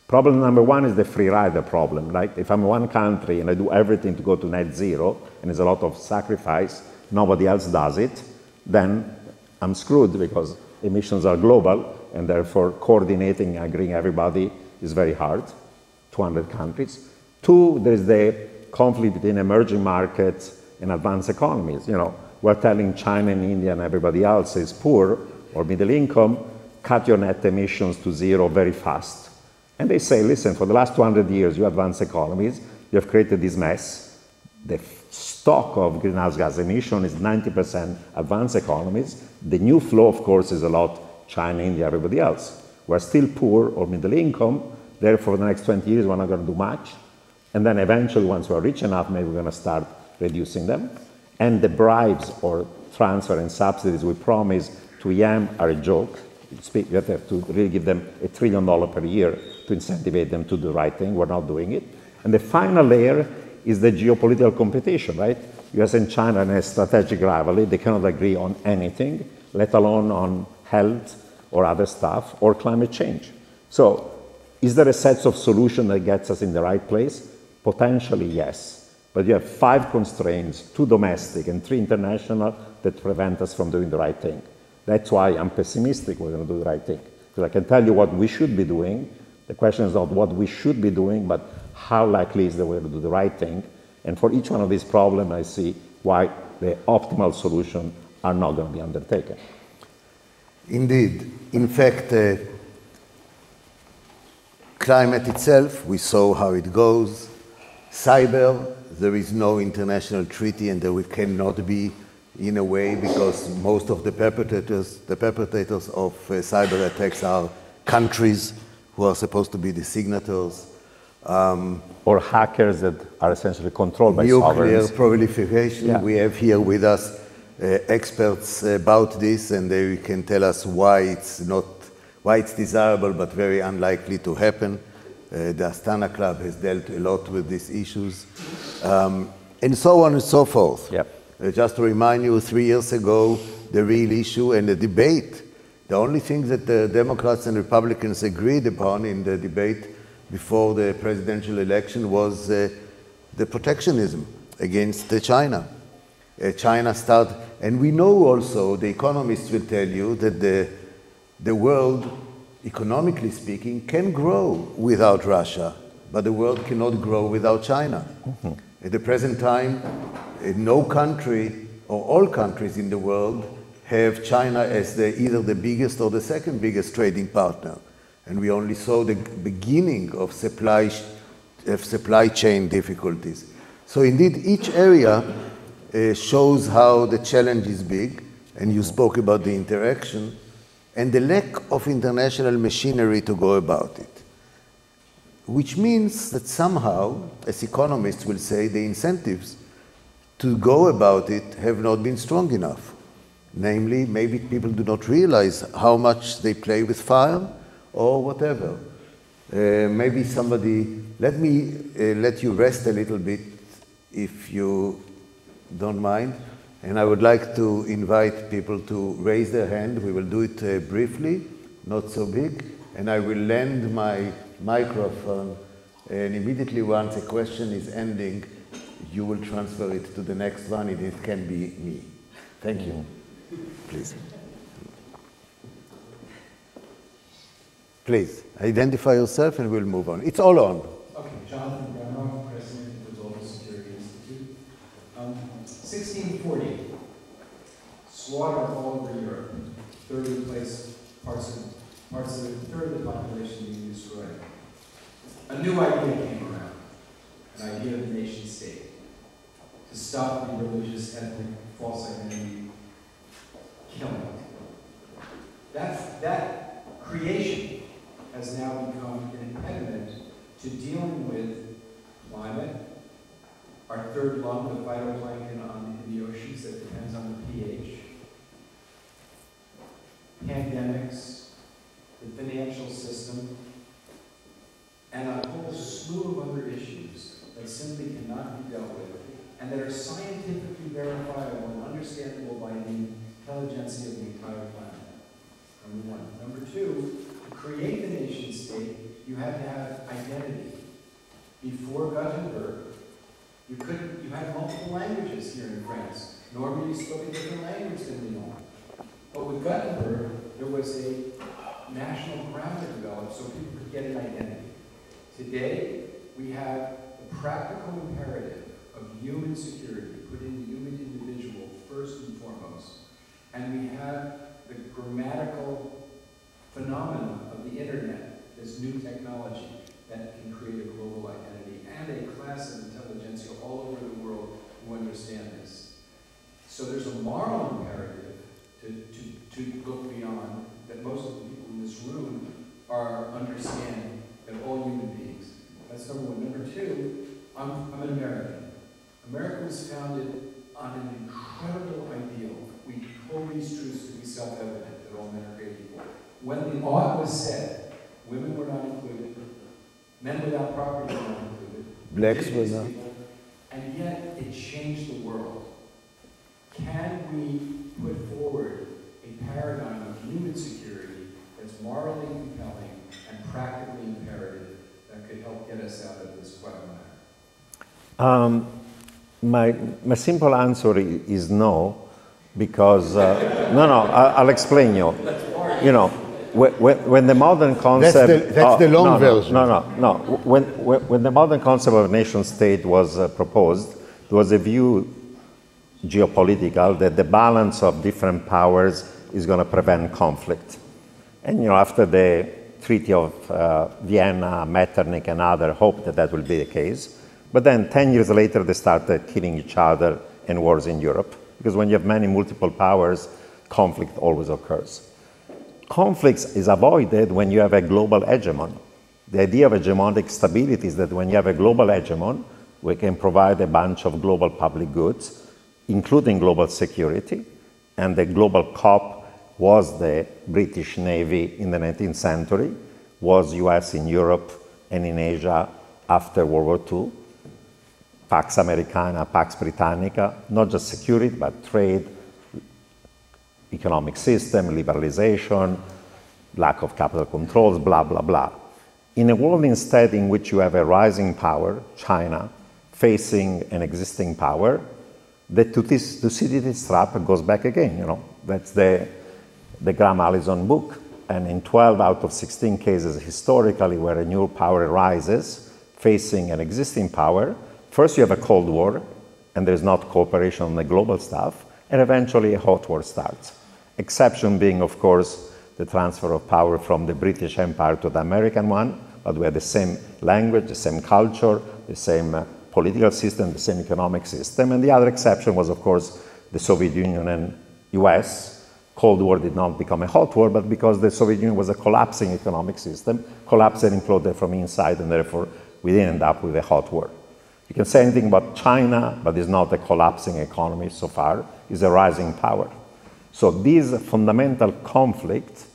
Problem number one is the free rider problem. Like, if I'm in one country and I do everything to go to net zero, and there's a lot of sacrifice, nobody else does it, then I'm screwed because emissions are global, and therefore coordinating and agreeing everybody is very hard. 200 countries. Two, there's the conflict between emerging markets and advanced economies. You know, we're telling China and India and everybody else is poor or middle income, cut your net emissions to zero very fast. And they say, listen, for the last 200 years, you advanced economies, you have created this mess. The stock of greenhouse gas emission is 90% advanced economies. The new flow, of course, is a lot China, India, everybody else. We're still poor or middle income, therefore, for the next 20 years, we're not going to do much. And then eventually, once we're rich enough, maybe we're going to start reducing them. And the bribes or transfer and subsidies we promise to EM are a joke. You have to really give them $1 trillion per year to incentivize them to do the right thing. We're not doing it. And the final layer is the geopolitical competition, right? US and China are in a strategic rivalry. They cannot agree on anything, let alone on health or other stuff or climate change. So is there a set of solutions that gets us in the right place? Potentially, yes. But you have 5 constraints, 2 domestic and 3 international, that prevent us from doing the right thing. That's why I'm pessimistic we're going to do the right thing. Because I can tell you what we should be doing. The question is not what we should be doing, but how likely is that we're going to do the right thing. And for each one of these problems, I see why the optimal solutions are not going to be undertaken. Indeed. In fact, climate itself, we saw how it goes. Cyber, there is no international treaty, and there cannot be, in a way, because most of the perpetrators of cyber attacks are countries who are supposed to be the signatories. Or hackers that are essentially controlled by nuclear sovereigns. Proliferation. Yeah. We have here with us experts about this, and they can tell us why it's desirable but very unlikely to happen. The Astana Club has dealt a lot with these issues, and so on and so forth. Yep. Just to remind you, 3 years ago, the real issue and the debate, the only thing that the Democrats and Republicans agreed upon in the debate before the presidential election was the protectionism against China. China started, and we know also, the economists will tell you, that the world, economically speaking, can grow without Russia, but the world cannot grow without China. Mm-hmm. At the present time, no country, or all countries in the world, have China as either the biggest or the second biggest trading partner. And we only saw the beginning of supply chain difficulties. So indeed, each area shows how the challenge is big, and you spoke about the interaction, and the lack of international machinery to go about it. Which means that somehow, as economists will say, the incentives to go about it have not been strong enough. Namely, maybe people do not realize how much they play with fire or whatever. Maybe somebody, let me let you rest a little bit if you don't mind. And I would like to invite people to raise their hand. We will do it briefly, not so big. And I will lend my microphone, and immediately once a question is ending, you will transfer it to the next one, and it can be me. Thank you. Please. Please, identify yourself and we'll move on. It's all on. Okay, Jonathan Brownhoff, President of the Global Security Institute. 1640, slaughter all over Europe. Third of the population being destroyed. a new idea came around, an idea of the nation state, to stop the religious, ethnic, false identity killing. That creation has now become an impediment to dealing with climate, our third lung, the phytoplankton in the oceans that depends on the pH, pandemics, the financial system, and a whole slew of other issues that simply cannot be dealt with, and that are scientifically verifiable and understandable by the intelligentsia of the entire planet. Number one. Number two, to create the nation state, you had to have identity. Before Gutenberg, you had multiple languages here in France. Normally you spoke a different language than Lyon. But with Gutenberg, there was a national ground that developed so people could get an identity. Today, we have the practical imperative of human security, putting the human individual first and foremost. And we have the grammatical phenomena of the internet, this new technology that can create a global identity and a class of intelligentsia all over the world who understand this. So there's a moral imperative to look beyond that most of the people in this room are understanding that all human beings. That's number one. Number two, I'm an American. America was founded on an incredible ideal. We hold these truths to be self-evident, that all men are created equal. When the ought was said, women were not included, men without property were not included, blacks were not. And yet it changed the world. Can we put forward a paradigm of human security that's morally compelling and practically imperative that could help get us out of this quagmire? My simple answer is no, because I'll explain you. You know, when the modern concept that's the long version. When the modern concept of nation state was proposed, there was a view geopolitical that the balance of different powers is going to prevent conflict. And after the Treaty of Vienna, Metternich and others hoped that will be the case. But then 10 years later, they started killing each other and wars in Europe. Because when you have many multiple powers, conflict always occurs. Conflicts is avoided when you have a global hegemon. The idea of hegemonic stability is that when you have a global hegemon, we can provide a bunch of global public goods, including global security, and the global COP was the British Navy in the 19th century, was US in Europe and in Asia after World War II, Pax Americana, Pax Britannica, not just security, but trade, economic system, liberalization, lack of capital controls, blah, blah, blah. In a world instead in which you have a rising power, China, facing an existing power, the Thucydides trap goes back again, That's the Graham Allison book. And in 12 out of 16 cases historically where a new power arises facing an existing power, first you have a Cold War, and there's not cooperation on the global stuff, and eventually a hot war starts. Exception being, of course, the transfer of power from the British Empire to the American one, but we had the same language, the same culture, the same political system, the same economic system. And the other exception was, of course, the Soviet Union and US. Cold War did not become a hot war, but because the Soviet Union was a collapsing economic system, collapsed and imploded from inside, and therefore we didn't end up with a hot war. You can say anything about China, but it's not a collapsing economy so far, it's a rising power. So this fundamental conflict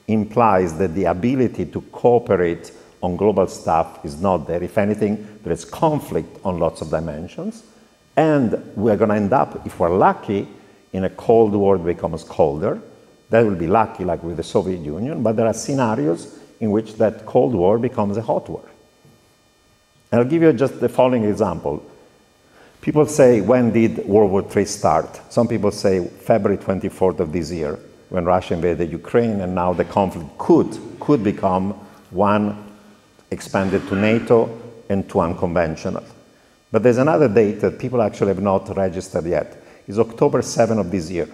implies that the ability to cooperate on global stuff is not there. If anything, there is conflict on lots of dimensions. And we're going to end up, if we're lucky, in a Cold War that becomes colder. That will be lucky, like with the Soviet Union. But there are scenarios in which that Cold War becomes a hot war. And I'll give you just the following example. People say, when did World War III start? Some people say February 24th of this year, when Russia invaded Ukraine, and now the conflict could become one expanded to NATO and two unconventional. But there's another date that people actually have not registered yet. It's October 7 of this year.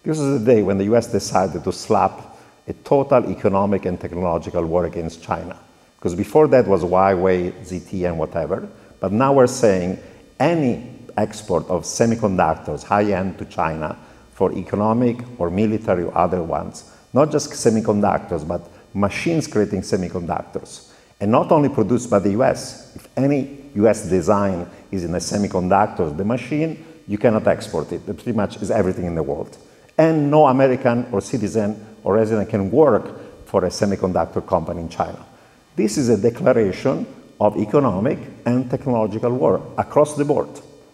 This is the day when the US decided to slap a total economic and technological war against China. Because before that was Huawei, ZT, and whatever. But now we're saying any export of semiconductors, high-end to China, for economic or military or other ones, not just semiconductors, but machines creating semiconductors. And not only produced by the US. If any US design is in a semiconductor, the machine, you cannot export it. It pretty much is everything in the world. And no American or citizen or resident can work for a semiconductor company in China. This is a declaration of economic and technological war across the board.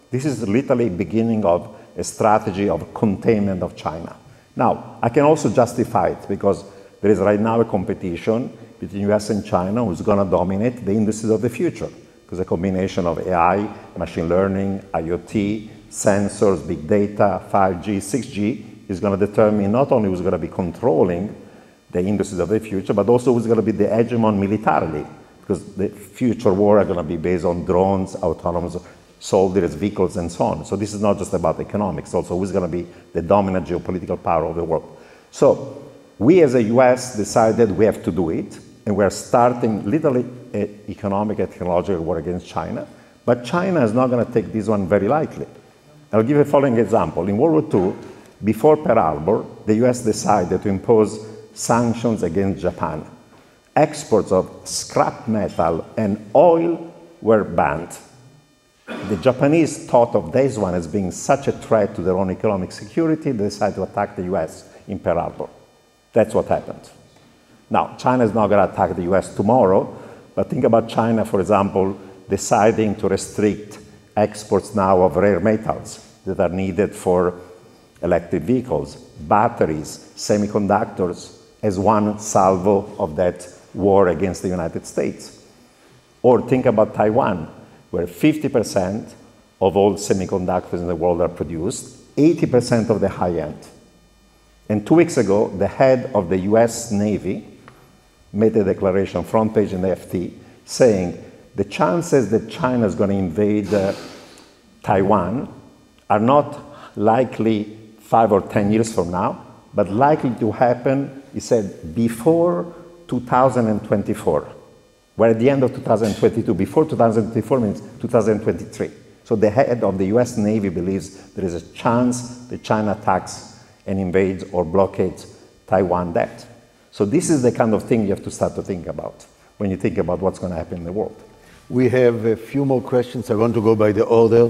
This is literally the beginning of a strategy of containment of China. Now, I can also justify it because there is right now a competition between US and China who's going to dominate the industries of the future. Because a combination of AI, machine learning, IoT, sensors, big data, 5G, 6G is going to determine not only who's going to be controlling the industries of the future, but also who's going to be the hegemon militarily. Because the future war are going to be based on drones, autonomous soldiers, vehicles, and so on. So this is not just about economics, also who's going to be the dominant geopolitical power of the world. So we as a US decided we have to do it, and we're starting literally an economic and technological war against China. But China is not going to take this one very lightly. I'll give a following example. In World War II, before Pearl Harbor, the US decided to impose sanctions against Japan. Exports of scrap metal and oil were banned. The Japanese thought of this one as being such a threat to their own economic security, they decided to attack the US in Pearl Harbor. That's what happened. Now, China is not going to attack the US tomorrow, but think about China, for example, deciding to restrict exports now of rare metals that are needed for electric vehicles, batteries, semiconductors, as one salvo of that war against the United States. Or think about Taiwan, where 50% of all semiconductors in the world are produced, 80% of the high end. And 2 weeks ago, the head of the US Navy made a declaration, front page in the FT, saying the chances that China is going to invade Taiwan are not likely 5 or 10 years from now, but likely to happen, he said, before 2024. We're at the end of 2022. Before 2024 means 2023. So the head of the US Navy believes there is a chance that China attacks and invades or blockades Taiwan that. So this is the kind of thing you have to start to think about when you think about what's going to happen in the world. We have a few more questions. I want to go by the order.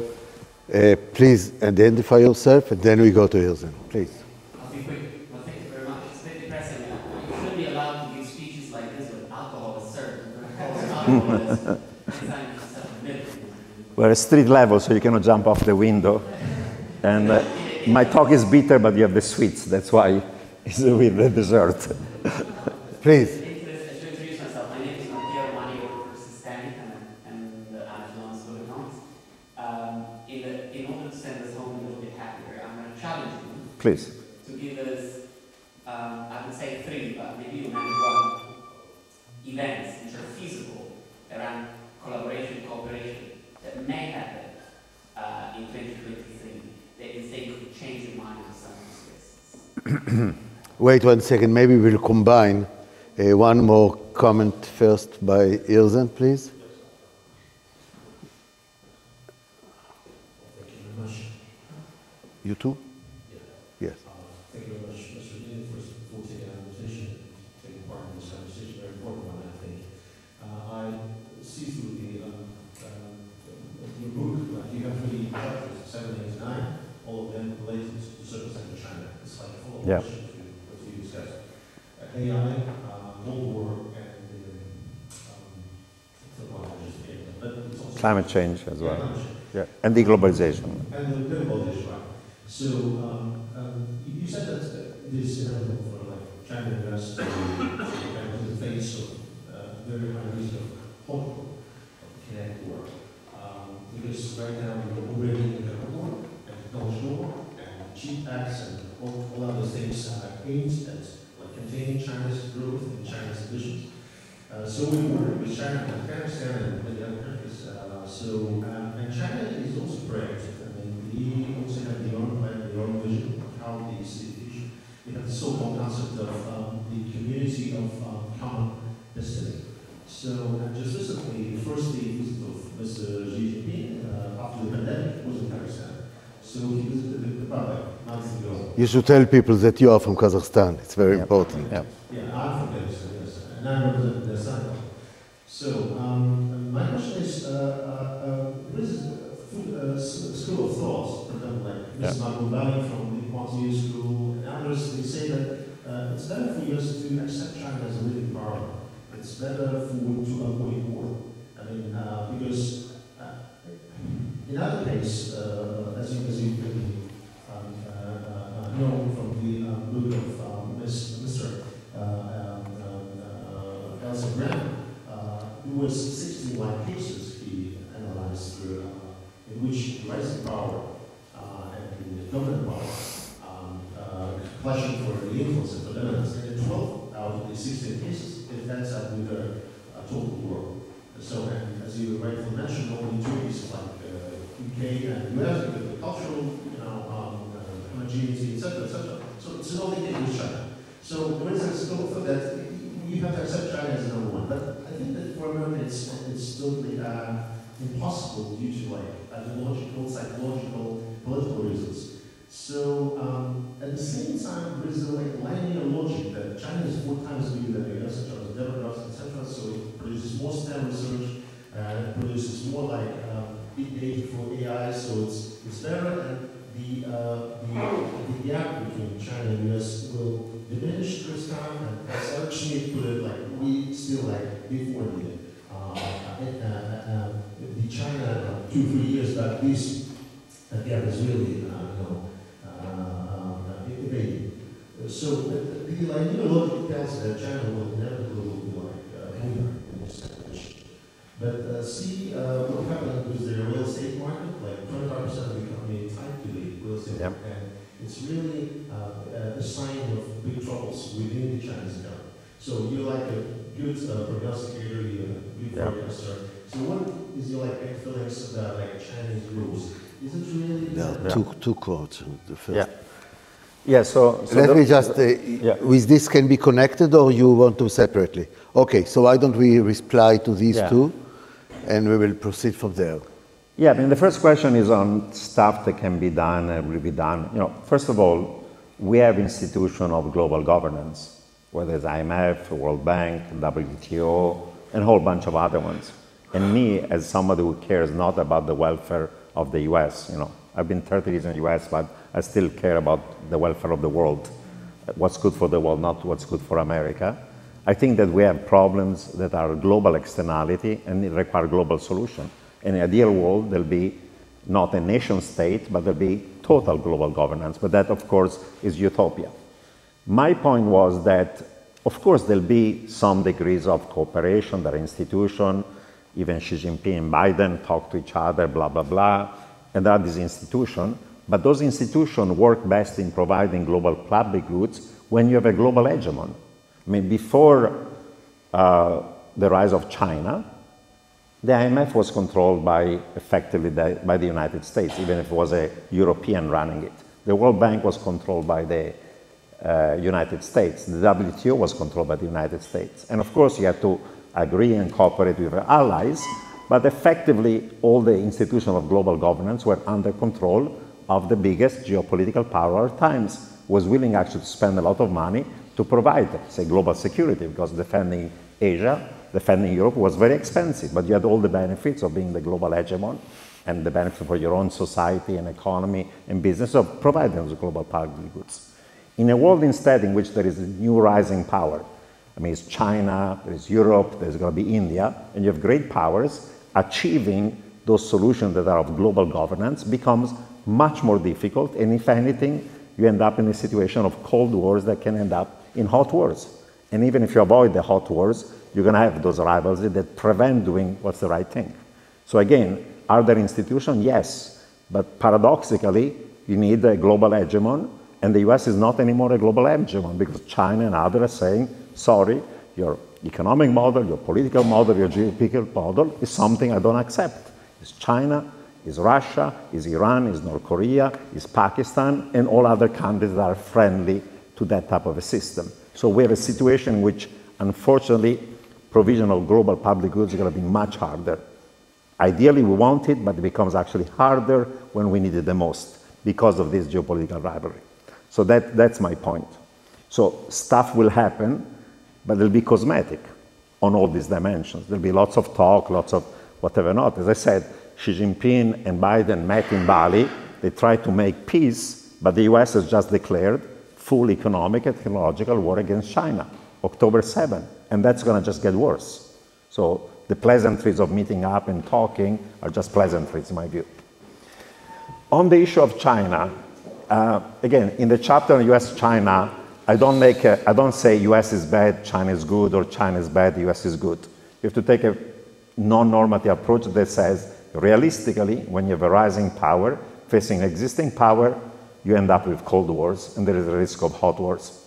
Please identify yourself, and then we go to Ilsen. Please. I'll be quick. Well, thank you very much. It's a bit depressing. You shouldn't be allowed to give speeches like this with alcohol is served. We're at street level, so you cannot jump off the window. And my talk is bitter, but you have the sweets. That's why it's with the dessert. Please. Please. To give us, I would say 3, but maybe you manage 1, events which are feasible around collaboration, cooperation that may happen in 2023 that you think could change your mind on some of these cases. Wait 1 second. Maybe we'll combine one more comment first by Ilsen, please. Thank you very much. You too? Yes. Thank you very much, Mr. Roubini, for taking our invitation and taking part in this conversation. Very important one, I think. I see through your book that you have 3 chapters, 7, 8, 9, all of them related to circumstance of China. It's like a follow-up question to what you discussed. AI, Cold War, and climate change as well. Climate change. Yeah, and deglobalization. And the deglobalization, right. So you said that it is inevitable for China and US to the face of very high risk of hot kinetic war. Because right now we're already in a war and technology war and cheap acts and all other things aimed at containing China's growth and China's ambitions. So we work with China and Afghanistan and many other countries. And China is also proactive. We also have their own plan, their own vision of how they see the future. We have the so-called concept of the community of common destiny. So, and just recently, the first day visit of Mr. Xi Jinping after the pandemic was in Kazakhstan. So he visited the Republic months ago. You should tell people that you are from Kazakhstan. It's very important. Yeah, I'm from Kazakhstan, yes, and I represent the Frenkel. So, my question is, what is school of thought, for example, like Mr. Roubini from the Poitiers School and others, they say that it's better for us to accept China as a living power. It's better for to avoid war. I mean, because in other case, as you know from the book of Mr. Elsa Brown, there was 61 cases he analyzed through, in which the rising power and the dominant power clashing for the influence and predominance, and in 12 out of the 16 cases, it ends up with a total war. So, and as you rightfully mentioned, only two cases like UK and US, because of the cultural, homogeneity, etc., etc. So it's the only thing with China. So there is a scope for that. You have to accept China as number one. But I think that for America, it's totally impossible due to like ideological, psychological, political reasons. So at the same time, there is a like linear logic that China is 4 times bigger than the US in terms of demographics, etc. So it produces more STEM research, it produces more like big data for AI. So it's better, and the gap between China and US will diminish this time. And as Eric Schmidt put it, like we still like before the China 2-3 years back, this gap is really evading. So the linear logic tells that China will inevitably be like we are in this situation. But see what happened with the real estate market, like 25% of the economy tied to the real estate market, and it's really a sign of big troubles within the Chinese economy. So you're like a good prognosticator, you're a good forecaster. So what is your like feelings about like Chinese growth? Is it really two quotes. The first. So let me just, with this can be connected, or you want to separately? Okay, so why don't we reply to these two, and we will proceed from there. Yeah, I mean, the first question is on stuff that can be done and will be done. First of all, we have institutions of global governance, whether it's IMF, World Bank, WTO, and a whole bunch of other ones. And me, as somebody who cares not about the welfare of the US, I've been 30 years in the US, but I still care about the welfare of the world. What's good for the world, not what's good for America. I think that we have problems that are global externality and it require global solution. In an ideal world, there'll be not a nation state, but there'll be total global governance. But that, of course, is utopia. My point was that, of course, there'll be some degrees of cooperation, there are institutions, even Xi Jinping and Biden talk to each other, blah, blah, blah. And there are these institutions, but those institutions work best in providing global public goods when you have a global hegemon. I mean, before the rise of China, the IMF was controlled by, effectively, by the United States, even if it was a European running it. The World Bank was controlled by the United States. The WTO was controlled by the United States. And of course, you had to agree and cooperate with your allies, but effectively, all the institutions of global governance were under control of the biggest geopolitical power of times, was willing actually to spend a lot of money to provide, say, global security, because defending Asia, defending Europe was very expensive, but you had all the benefits of being the global hegemon and the benefit for your own society and economy and business of providing those global public goods. In a world instead in which there is a new rising power, I mean, it's China, there's Europe, there's going to be India, and you have great powers, achieving those solutions that are of global governance becomes much more difficult, and if anything, you end up in a situation of cold wars that can end up in hot wars. And even if you avoid the hot wars, you're going to have those rivalries that prevent doing what's the right thing. So again, are there institutions? Yes, but paradoxically, you need a global hegemon, and the US is not anymore a global hegemon because China and others are saying, sorry, your economic model, your political model, your geopolitical model is something I don't accept. It's China, it's Russia, it's Iran, it's North Korea, it's Pakistan, and all other countries that are friendly to that type of a system. So we have a situation in which, unfortunately, provision of global public goods is going to be much harder. Ideally, we want it, but it becomes actually harder when we need it the most because of this geopolitical rivalry. So that's my point. So stuff will happen, but it'll be cosmetic on all these dimensions. There'll be lots of talk, lots of whatever not. As I said, Xi Jinping and Biden met in Bali. They tried to make peace, but the US has just declared full economic and technological war against China, October 7, and that's going to just get worse. So the pleasantries of meeting up and talking are just pleasantries, in my view. On the issue of China, again, in the chapter on US-China, I don't say US is bad, China is good, or China is bad, US is good. You have to take a non-normative approach that says, realistically, when you have a rising power facing existing power, you end up with cold wars, and there is a risk of hot wars,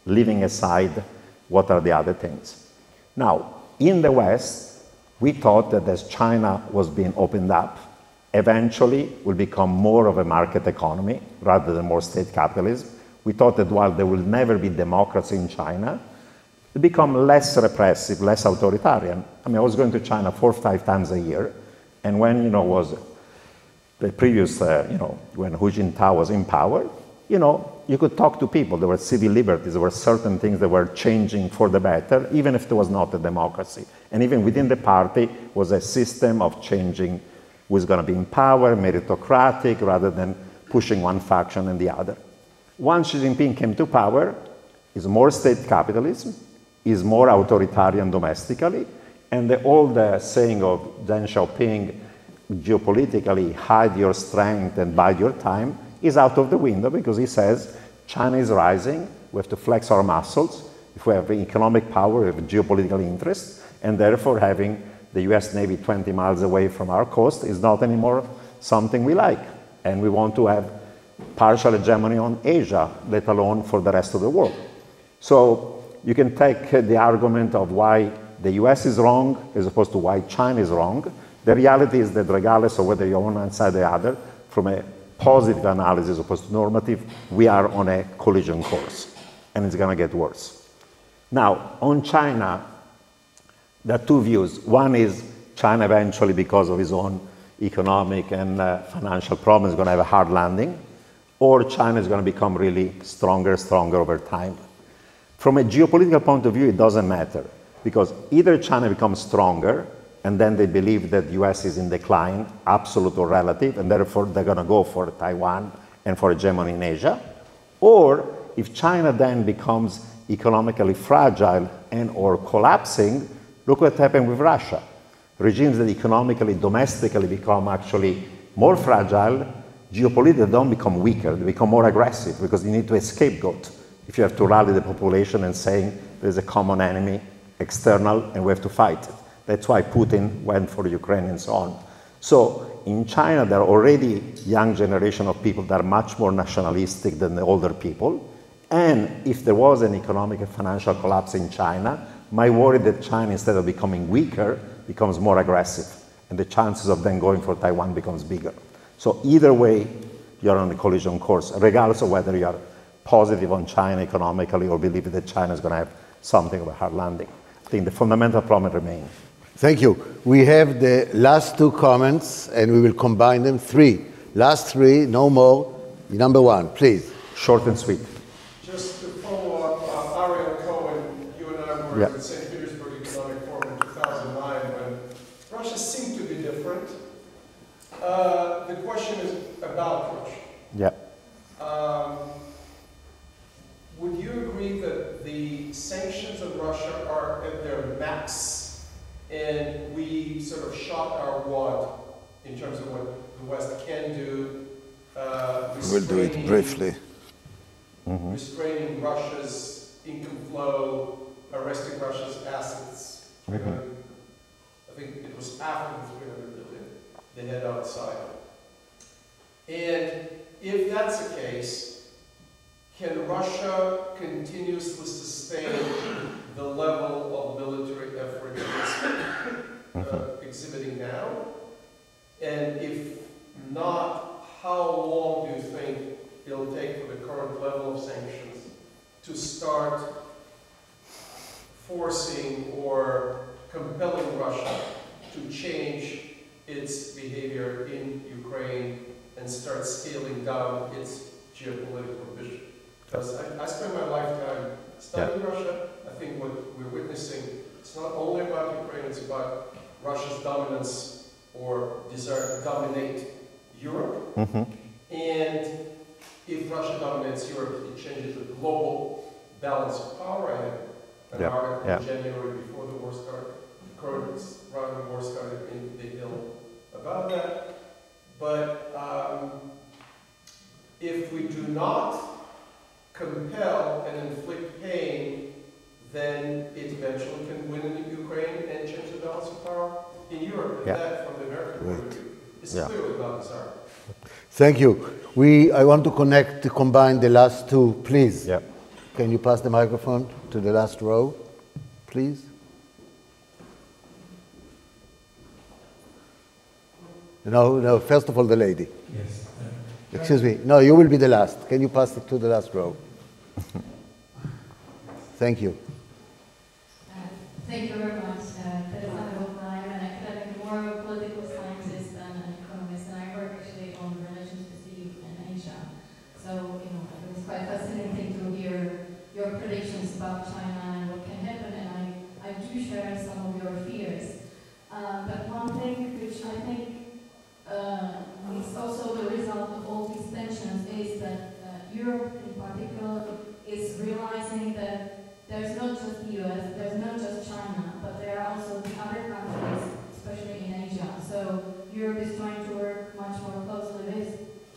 leaving aside what are the other things. Now, in the West, we thought that as China was being opened up, eventually will become more of a market economy rather than more state capitalism. We thought that while there will never be democracy in China, it become less repressive, less authoritarian. I mean, I was going to China 4 or 5 times a year, and when, was the previous, when Hu Jintao was in power, you could talk to people. There were civil liberties. There were certain things that were changing for the better, even if there was not a democracy. And even within the party was a system of changing who's going to be in power, meritocratic, rather than pushing one faction and the other. Once Xi Jinping came to power, is more state capitalism, is more authoritarian domestically, and the old saying of Deng Xiaoping, geopolitically, hide your strength and bide your time, is out of the window because he says, China is rising, we have to flex our muscles. If we have economic power, we have geopolitical interests, and therefore having the US Navy 20 miles away from our coast is not anymore something we like. And we want to have partial hegemony on Asia, let alone for the rest of the world. So you can take the argument of why the US is wrong as opposed to why China is wrong. The reality is that regardless of whether you're on one side or the other, from a positive analysis as opposed to normative, we are on a collision course, and it's going to get worse. Now, on China, there are two views. One is China eventually, because of its own economic and financial problems, is going to have a hard landing, or China is going to become really stronger over time. From a geopolitical point of view, it doesn't matter, because either China becomes stronger, and then they believe that the US is in decline, absolute or relative, and therefore they're going to go for Taiwan and for hegemony in Asia. Or if China then becomes economically fragile and or collapsing, look what happened with Russia. Regimes that economically, domestically become actually more fragile, geopolitically don't become weaker, they become more aggressive because you need to scapegoat. If you have to rally the population and saying there's a common enemy, external, and we have to fight it. That's why Putin went for Ukraine and so on. So in China, there are already young generation of people that are much more nationalistic than the older people. And if there was an economic and financial collapse in China, my worry that China, instead of becoming weaker, becomes more aggressive. And the chances of them going for Taiwan becomes bigger. So either way, you're on a collision course, regardless of whether you're positive on China economically or believe that China is going to have something of a hard landing. I think the fundamental problem remains. Thank you. We have the last 2 comments, and we will combine them. 3. Last 3, no more. Number 1, please. Short and sweet. Just to follow up, Ariel Cohen, you and I were at the St. Petersburg Economic Forum in 2009 when Russia seemed to be different. The question is about Russia. Yeah. Would you agree that the sanctions on Russia are at their max? And we sort of shot our wad in terms of what the West can do. We'll do it briefly. Restraining Russia's income flow, arresting Russia's assets. I think it was half of the 300 billion they had outside. And if that's the case, can Russia continuously sustain the level of military effort it's exhibiting now? And if not, how long do you think it'll take for the current level of sanctions to start forcing or compelling Russia to change its behavior in Ukraine and start scaling down its geopolitical vision. Because I spent my lifetime studying Russia. I think what we're witnessing, it's not only about Ukraine, it's about Russia's dominance or desire to dominate Europe. And if Russia dominates Europe, it changes the global balance of power. I had an article in January before the war started, the current round of war started in The Hill about that. But if we do not compel and inflict pain, then it eventually can win in Ukraine and change the balance of power in Europe. And that, from the American point of view, is clearly not desirable. Thank you. I want to combine the last two, please. Can you pass the microphone to the last row, please? No, first of all, the lady. Yes. Excuse me. No, you will be the last. Can you pass it to the last row? Thank you. Thank you very much. I'm an academic, more of a political scientist than an economist, and I work actually on relations with the youth in Asia. So, it was quite fascinating to hear your predictions about China and what can happen, and I do share some of your fears. But one thing which I think is also the result of all these tensions is that Europe in particular is realizing that there's not just the US, there's not just China, but there are also the other countries, especially in Asia. So Europe is trying to work much more closely with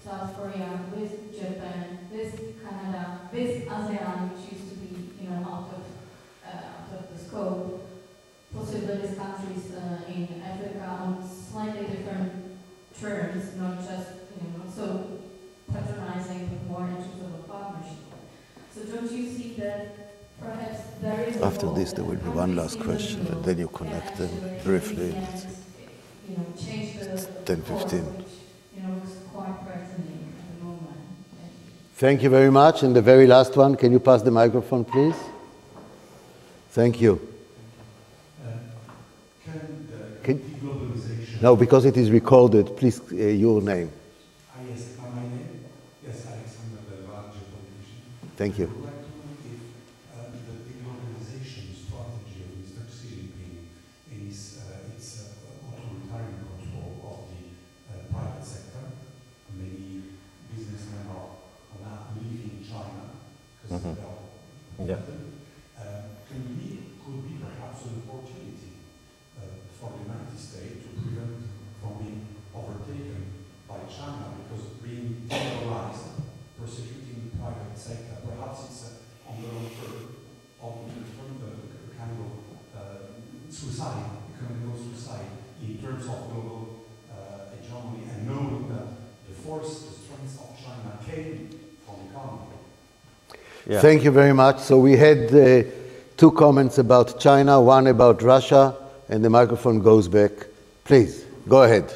South Korea, with Japan, with Canada, with ASEAN, which used to be, out of the scope. Possibly these countries in Africa on slightly different terms, not just, not so patronizing, but more in terms of a partnership. So don't you see that perhaps there is after this there will be one last question, and then you connect them briefly. Change the 10:15. which, looks quite threatening at the moment. Thank you very much. And the very last one, can you pass the microphone, please? Thank you. No, because it is recorded, please, your name. Yes, my name? Yes, Alexander, the larger politician. Thank you. I would like to know if the deglobalization strategy of Mr. Xi Jinping is its authoritarian control of the private sector. Many businessmen are now leaving China because they are could be perhaps an opportunity for the United States to prevent from being overtaken by China, because being deglobalized, persecuting the private sector, perhaps it's on the long term, kind of suicide, economical suicide in terms of global hegemony, and knowing that the strength of China came from economy. Thank you very much. So we had two comments about China, one about Russia, and the microphone goes back. Please, go ahead.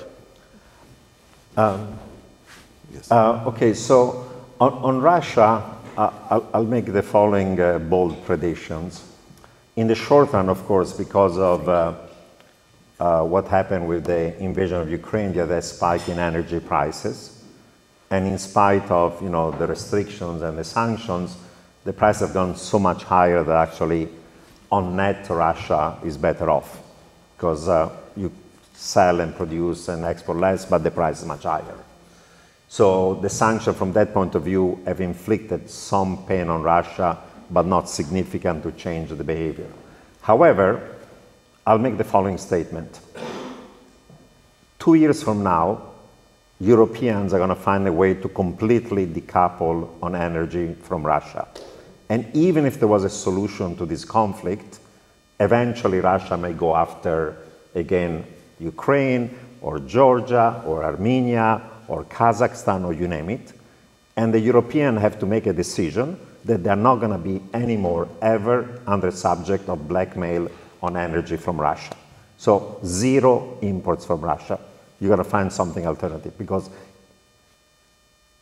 Okay, so on Russia, I'll make the following bold predictions. In the short run, of course, because of what happened with the invasion of Ukraine, there was a spike in energy prices. And in spite of the restrictions and the sanctions, the prices have gone so much higher that actually on net Russia is better off, because you sell and produce and export less, but the price is much higher. So the sanctions from that point of view have inflicted some pain on Russia, but not significant to change the behavior. However, I'll make the following statement. 2 years from now, Europeans are going to find a way to completely decouple on energy from Russia. And even if there was a solution to this conflict, eventually Russia may go after, again, Ukraine or Georgia or Armenia or Kazakhstan, or you name it. And the Europeans have to make a decision that they're not going to be anymore ever under subject of blackmail on energy from Russia. So 0 imports from Russia. You got to find something alternative, because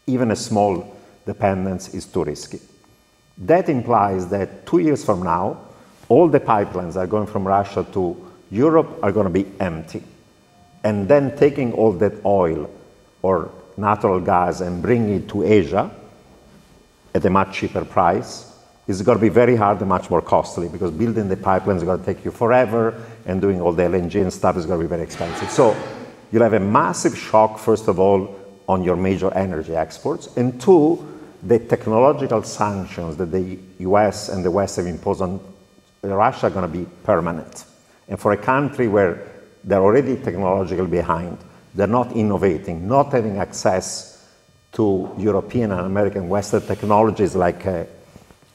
even a small dependence is too risky. That implies that 2 years from now, all the pipelines are going from Russia to Europe are going to be empty. And then taking all that oil or natural gas and bringing it to Asia at a much cheaper price is going to be very hard and much more costly, because building the pipeline is going to take you forever, and doing all the LNG and stuff is going to be very expensive. So you'll have a massive shock, first of all, on your major energy exports, and two, the technological sanctions that the US and the West have imposed on Russia are going to be permanent. And for a country where they're already technologically behind, they're not innovating, not having access to European and American Western technologies, like a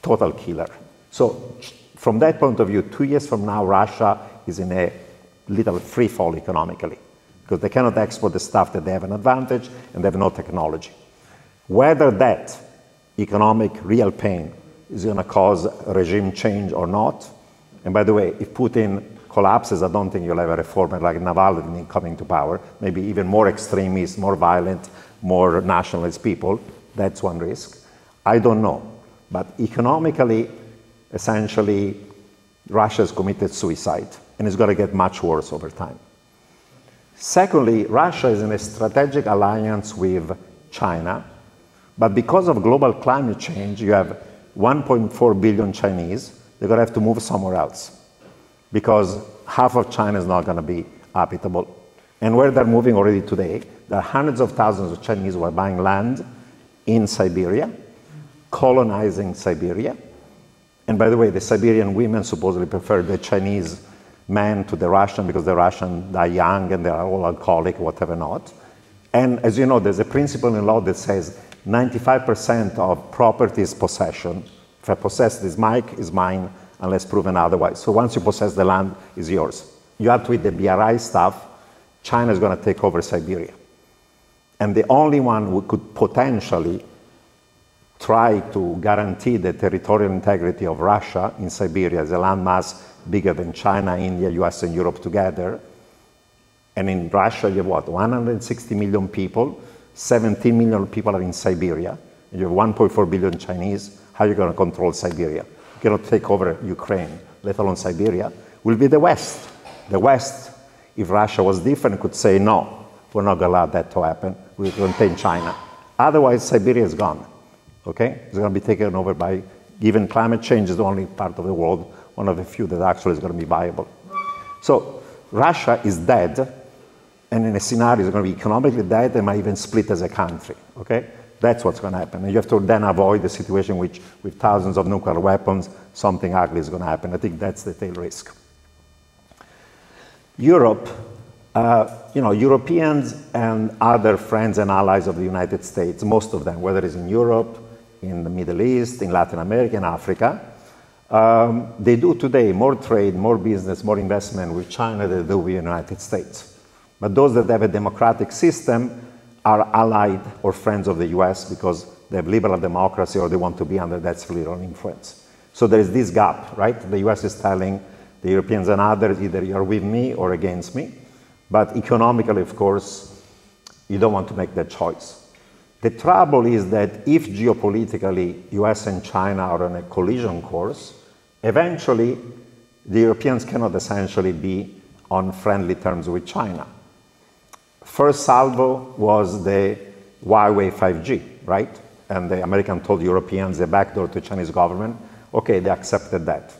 total killer. So from that point of view, 2 years from now, Russia is in a little free fall economically, because they cannot export the stuff that they have an advantage, and they have no technology. Whether that economic real pain is going to cause regime change or not, and by the way, if Putin collapses, I don't think you'll have a reformer like Navalny coming to power, maybe even more extremist, more violent, more nationalist people. That's one risk. I don't know. But economically, essentially, Russia has committed suicide, and it's going to get much worse over time. Secondly, Russia is in a strategic alliance with China, but because of global climate change, you have 1.4 billion Chinese. They're going to have to move somewhere else, because half of China is not going to be habitable. And where they're moving already today, there are hundreds of thousands of Chinese who are buying land in Siberia, colonizing Siberia. And by the way, the Siberian women supposedly prefer the Chinese men to the Russian, because the Russian die young and they are all alcoholic, whatever not. And as you know, there's a principle in law that says 95% of property is possession. If I possess this mic, it's mine unless proven otherwise. So once you possess the land, it's yours. You add to it the BRI stuff, China is going to take over Siberia. And the only one who could potentially try to guarantee the territorial integrity of Russia in Siberia is a landmass bigger than China, India, US, and Europe together. And in Russia, you have what, 160 million people, 17 million people are in Siberia, and you have 1.4 billion Chinese. How are you going to control Siberia? You cannot take over Ukraine, let alone Siberia. Will be the West. The West, if Russia was different, could say, no, we're not going to allow that to happen. We contain China. Otherwise, Siberia is gone. Okay? It's going to be taken over by, given climate change is the only part of the world, one of the few that actually is going to be viable. So Russia is dead, and in a scenario it's going to be economically dead and might even split as a country. Okay? That's what's going to happen. And you have to then avoid the situation which, with thousands of nuclear weapons, something ugly is going to happen. I think that's the tail risk. Europe, Europeans and other friends and allies of the United States, most of them, whether it's in Europe, in the Middle East, in Latin America, in Africa, they do today more trade, more business, more investment with China than they do with the United States. But those that have a democratic system are allied or friends of the US because they have liberal democracy or they want to be under that sphere of influence. So there is this gap, right? The US is telling the Europeans and others, either you're with me or against me. But economically, of course, you don't want to make that choice. The trouble is that if geopolitically US and China are on a collision course, eventually the Europeans cannot essentially be on friendly terms with China. First salvo was the Huawei 5G, right? And the Americans told Europeans the backdoor to the Chinese government. Okay, they accepted that.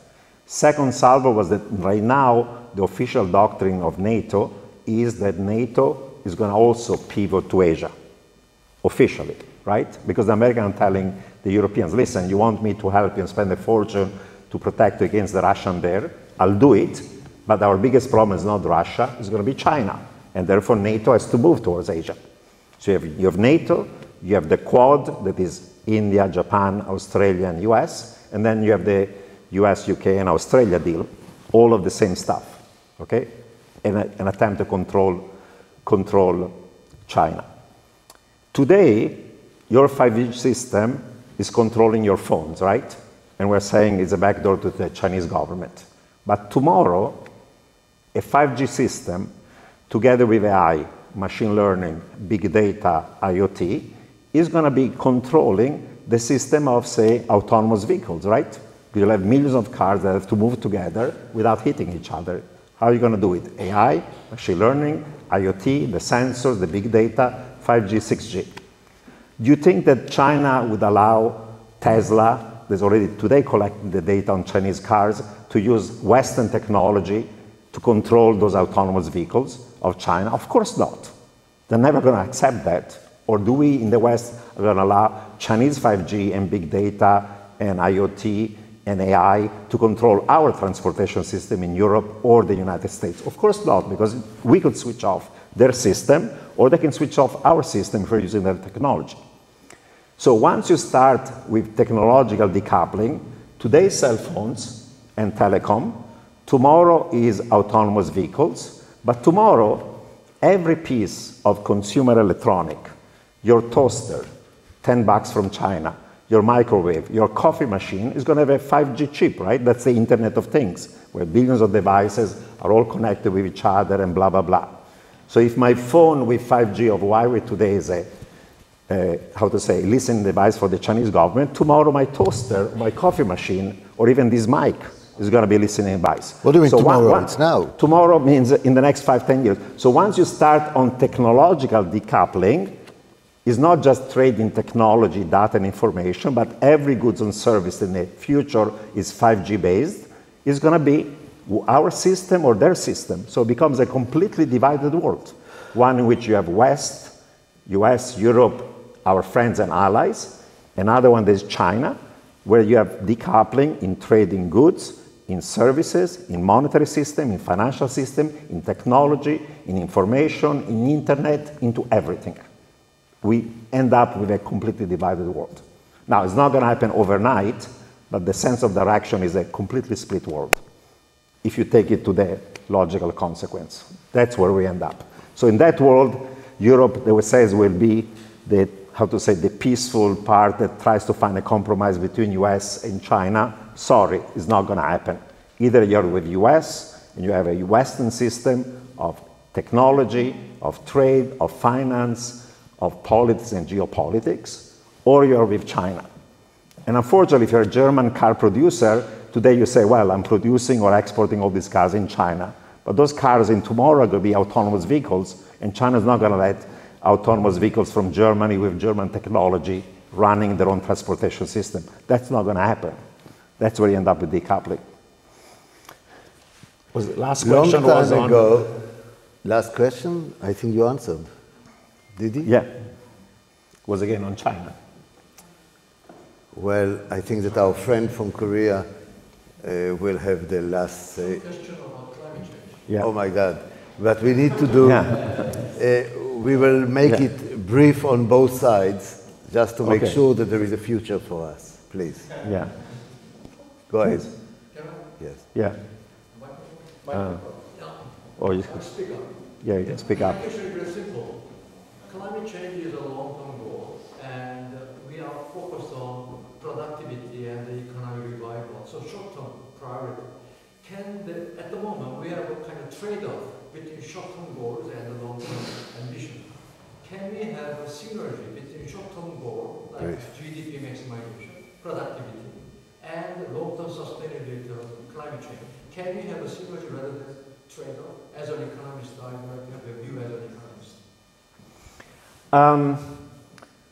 Second salvo was that right now the official doctrine of NATO is that NATO is going to also pivot to Asia, officially, right? Because the Americans are telling the Europeans, listen, you want me to help you and spend a fortune to protect you against the Russian there, I'll do it, but our biggest problem is not Russia, it's going to be China. And therefore NATO has to move towards Asia. So you have NATO, you have the Quad, that is India, Japan, Australia, and US, and then you have the US, UK, and Australia deal, all of the same stuff, okay? An attempt to control China. Today, your 5G system is controlling your phones, right? And we're saying it's a backdoor to the Chinese government. But tomorrow, a 5G system, together with AI, machine learning, big data, IoT, is going to be controlling the system of, say, autonomous vehicles, right? You'll have millions of cars that have to move together without hitting each other. How are you going to do it? AI, machine learning, IoT, the sensors, the big data, 5G, 6G. Do you think that China would allow Tesla, that's already today collecting the data on Chinese cars, to use Western technology to control those autonomous vehicles of China? Of course not. They're never going to accept that. Or do we in the West are going to allow Chinese 5G and big data and IoT and AI to control our transportation system in Europe or the United States? Of course not, because we could switch off their system, or they can switch off our system if we're using their technology. So once you start with technological decoupling, today's cell phones and telecom, tomorrow is autonomous vehicles, but tomorrow, every piece of consumer electronic, your toaster, $10 from China, your microwave, your coffee machine is going to have a 5G chip, right? That's the Internet of Things, where billions of devices are all connected with each other and blah, blah, blah. So if my phone with 5G of Huawei today is a listening device for the Chinese government, tomorrow my toaster, my coffee machine, or even this mic is going to be a listening device. What do you mean tomorrow? It's now. Tomorrow means in the next 5-10 years. So once you start on technological decoupling, it's not just trading technology, data, and information, but every goods and service in the future is 5G based, is going to be our system or their system. So it becomes a completely divided world, one in which you have West, US, Europe, our friends and allies. Another one is China, where you have decoupling in trading goods, in services, in monetary system, in financial system, in technology, in information, in internet, into everything. We end up with a completely divided world. Now, it's not going to happen overnight, but the sense of direction is a completely split world, if you take it to the logical consequence. That's where we end up. So in that world, Europe, they would say, will be the, the peaceful part that tries to find a compromise between US and China. Sorry, it's not going to happen. Either you're with US, and you have a Western system of technology, of trade, of finance, of politics and geopolitics, or you're with China. And unfortunately, if you're a German car producer, today you say, well, I'm producing or exporting all these cars in China. But those cars in tomorrow are going to be autonomous vehicles, and China's not going to let autonomous vehicles from Germany with German technology running their own transportation system. That's not going to happen. That's where you end up with decoupling. Was the last question was on... ago, last question, I think you answered. Did he? Yeah. Was again on China. Well, I think that our friend from Korea will have the last say. Question about climate change. Yeah. Oh my God. But we need to do, we will make it brief on both sides, just to make sure that there is a future for us. Please. Yeah. Go ahead. Yes. Yeah. Or you can speak up. Yeah, you can speak up. Actually, very simple. Climate change is a long-term goal, and we are focused on productivity and the economic revival. So short-term priority. At the moment, we have a kind of trade-off between short-term goals and the long-term ambition. Can we have a synergy between short-term goals, like GDP maximization, productivity, and long-term sustainability of climate change? Can we have a synergy rather than trade-off? As an economist, I would like to have a view as an economist.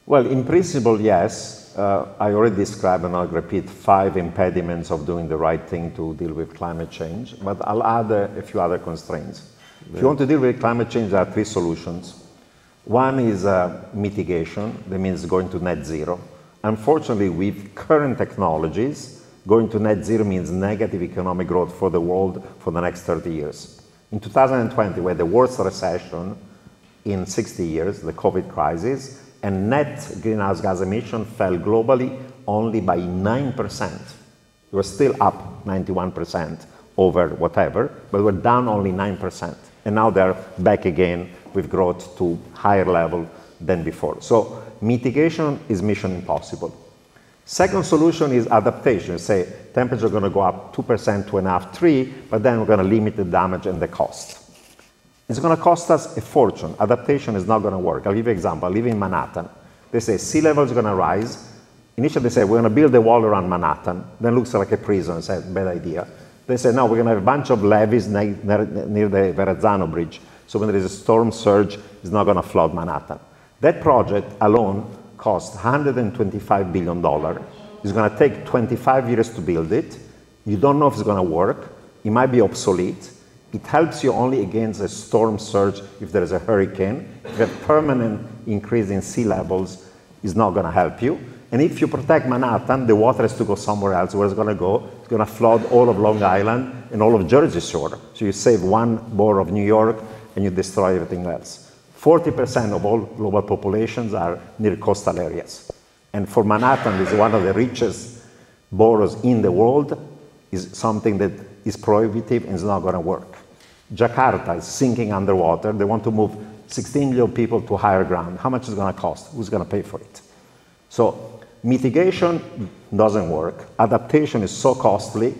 Well, in principle, yes. I already described, and I'll repeat, 5 impediments of doing the right thing to deal with climate change, but I'll add a few other constraints. If you want to deal with climate change, there are 3 solutions. One is mitigation, that means going to net zero. Unfortunately, with current technologies, going to net zero means negative economic growth for the world for the next 30 years. In 2020, we had the worst recession in 60 years, the COVID crisis, and net greenhouse gas emission fell globally only by 9%. We were still up 91% over whatever, but we're down only 9%. And now they're back again with growth to higher level than before. So mitigation is mission impossible. Second solution is adaptation. Say temperature is going to go up 2%, 2.5%, 3%, but then we're going to limit the damage and the cost. It's going to cost us a fortune. Adaptation is not going to work. I'll give you an example. I live in Manhattan. They say sea level is going to rise. Initially they say we're going to build a wall around Manhattan. Then it looks like a prison. Say bad idea. They say, no, we're going to have a bunch of levees near the Verrazzano Bridge. So when there is a storm surge, it's not going to flood Manhattan. That project alone cost $125 billion. It's going to take 25 years to build it. You don't know if it's going to work. It might be obsolete. It helps you only against a storm surge if there is a hurricane. If you have permanent increase in sea levels, it's not going to help you. And if you protect Manhattan, the water has to go somewhere else. Where it's going to go? It's going to flood all of Long Island and all of Jersey Shore. So you save one borough of New York and you destroy everything else. 40% of all global populations are near coastal areas. And for Manhattan, it's one of the richest boroughs in the world, is something that is prohibitive and is not going to work. Jakarta is sinking underwater. They want to move 16 million people to higher ground. How much is it going to cost? Who's going to pay for it? So mitigation doesn't work. Adaptation is so costly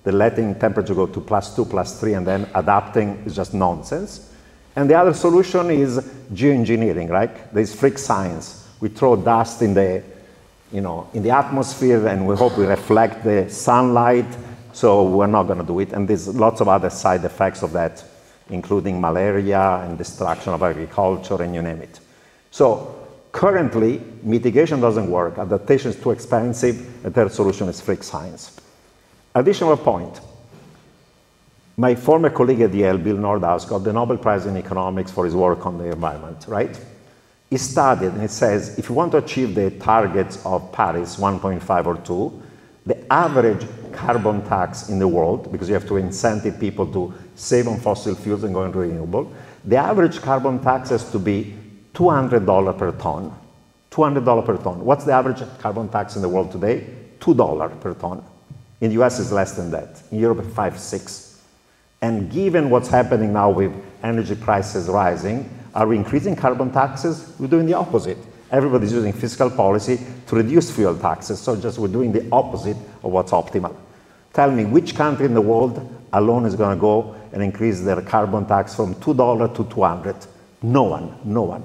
that letting temperature go to +2, +3, and then adapting is just nonsense. And the other solution is geoengineering, right? There's freak science. We throw dust in the, in the atmosphere, and we hope we reflect the sunlight. So we're not going to do it. And there's lots of other side effects of that, including malaria and destruction of agriculture, and you name it. So currently, mitigation doesn't work. Adaptation is too expensive. The third solution is freak science. Additional point. My former colleague at Yale, Bill Nordhaus, got the Nobel Prize in Economics for his work on the environment, right? He studied, and it says, if you want to achieve the targets of Paris, 1.5 or 2, the average carbon tax in the world, because you have to incentive people to save on fossil fuels and go into renewable, the average carbon tax has to be $200 per ton. $200 per ton. What's the average carbon tax in the world today? $2 per ton. In the US, it's less than that. In Europe, 5, 6. And given what's happening now with energy prices rising, are we increasing carbon taxes? We're doing the opposite. Everybody's using fiscal policy to reduce fuel taxes, so just we're doing the opposite of what's optimal. Tell me, which country in the world alone is going to go and increase their carbon tax from $2 to $200? No one, no one.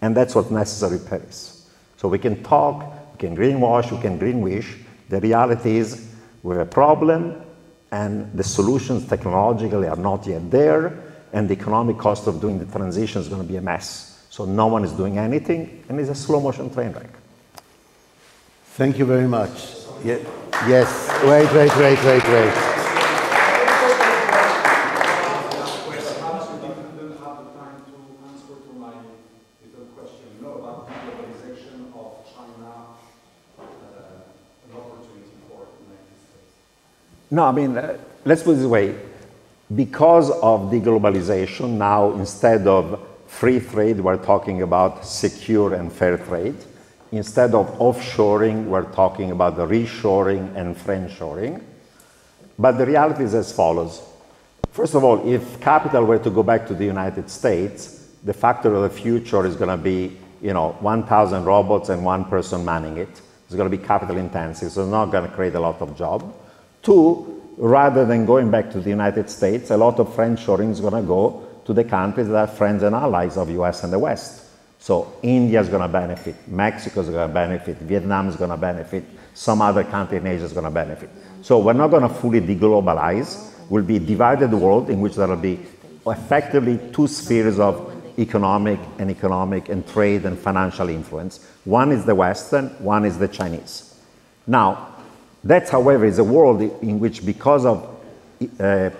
And that's what's necessary in Paris. So we can talk, we can greenwash, we can greenwish. The reality is we have a problem, and the solutions technologically are not yet there, and the economic cost of doing the transition is going to be a mess. So no one is doing anything, and it's a slow motion train wreck. Thank you very much. Yes, wait. No, I mean, let's put it this way. Because of deglobalization, now instead of free trade, we're talking about secure and fair trade. Instead of offshoring, we're talking about the reshoring and friendshoring. But the reality is as follows. First of all, if capital were to go back to the United States, the factory of the future is going to be, 1,000 robots and one person manning it. It's going to be capital intensive, so it's not going to create a lot of jobs. Two, rather than going back to the United States, a lot of friendshoring is going to go to the countries that are friends and allies of US and the West. So India is going to benefit, Mexico is going to benefit, Vietnam is going to benefit, some other country in Asia is going to benefit. So we're not going to fully deglobalize. We'll be a divided world in which there will be effectively two spheres of economic and trade and financial influence. One is the Western, one is the Chinese. Now, that, however, is a world in which, because of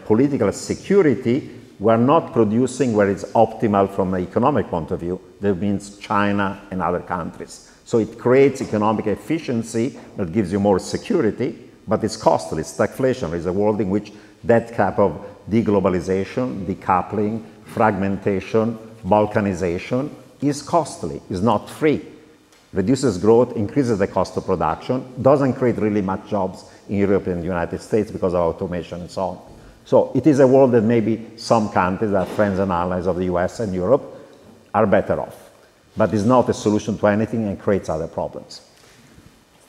political security, we're not producing where it's optimal from an economic point of view. That means China and other countries. So it creates economic efficiency that gives you more security, but it's costly, it's stagflation. It's a world in which that type of deglobalization, decoupling, fragmentation, balkanization is costly, is not free. Reduces growth, increases the cost of production, doesn't create really much jobs in Europe and the United States because of automation and so on. So it is a world that maybe some countries that are friends and allies of the US and Europe are better off. But it's not a solution to anything and creates other problems.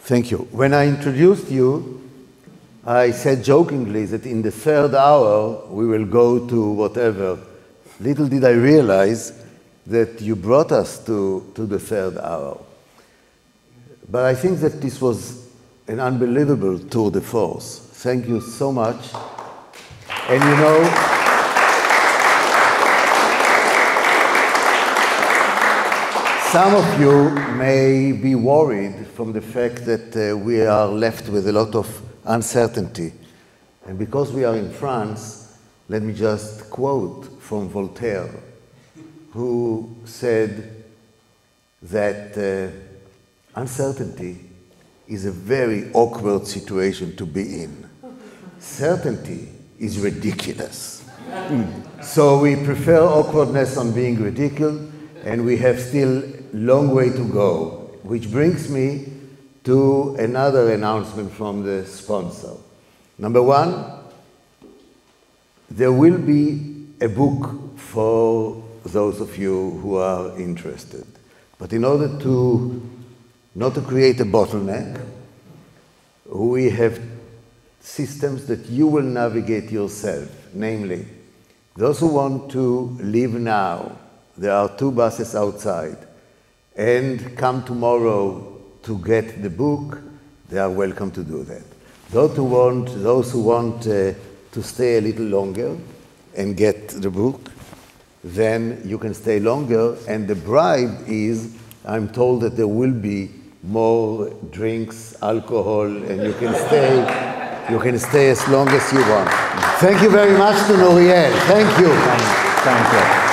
Thank you. When I introduced you, I said jokingly that in the third hour we will go to whatever. Little did I realize that you brought us to the third hour. But I think that this was an unbelievable tour de force. Thank you so much. And you know, some of you may be worried from the fact that we are left with a lot of uncertainty. And because we are in France, let me just quote from Voltaire, who said that uncertainty is a very awkward situation to be in. Certainty is ridiculous. So we prefer awkwardness on being ridiculous, and we have still long way to go, which brings me to another announcement from the sponsor. Number one, there will be a book for those of you who are interested. But in order to not to create a bottleneck, we have systems that you will navigate yourself, namely, those who want to leave now, there are 2 buses outside, and come tomorrow to get the book, they are welcome to do that. Those who want to stay a little longer and get the book, then you can stay longer, and the bribe is, I'm told that there will be more drinks, alcohol, and you can stay as long as you want. Thank you very much to Nouriel. Thank you. Thank you.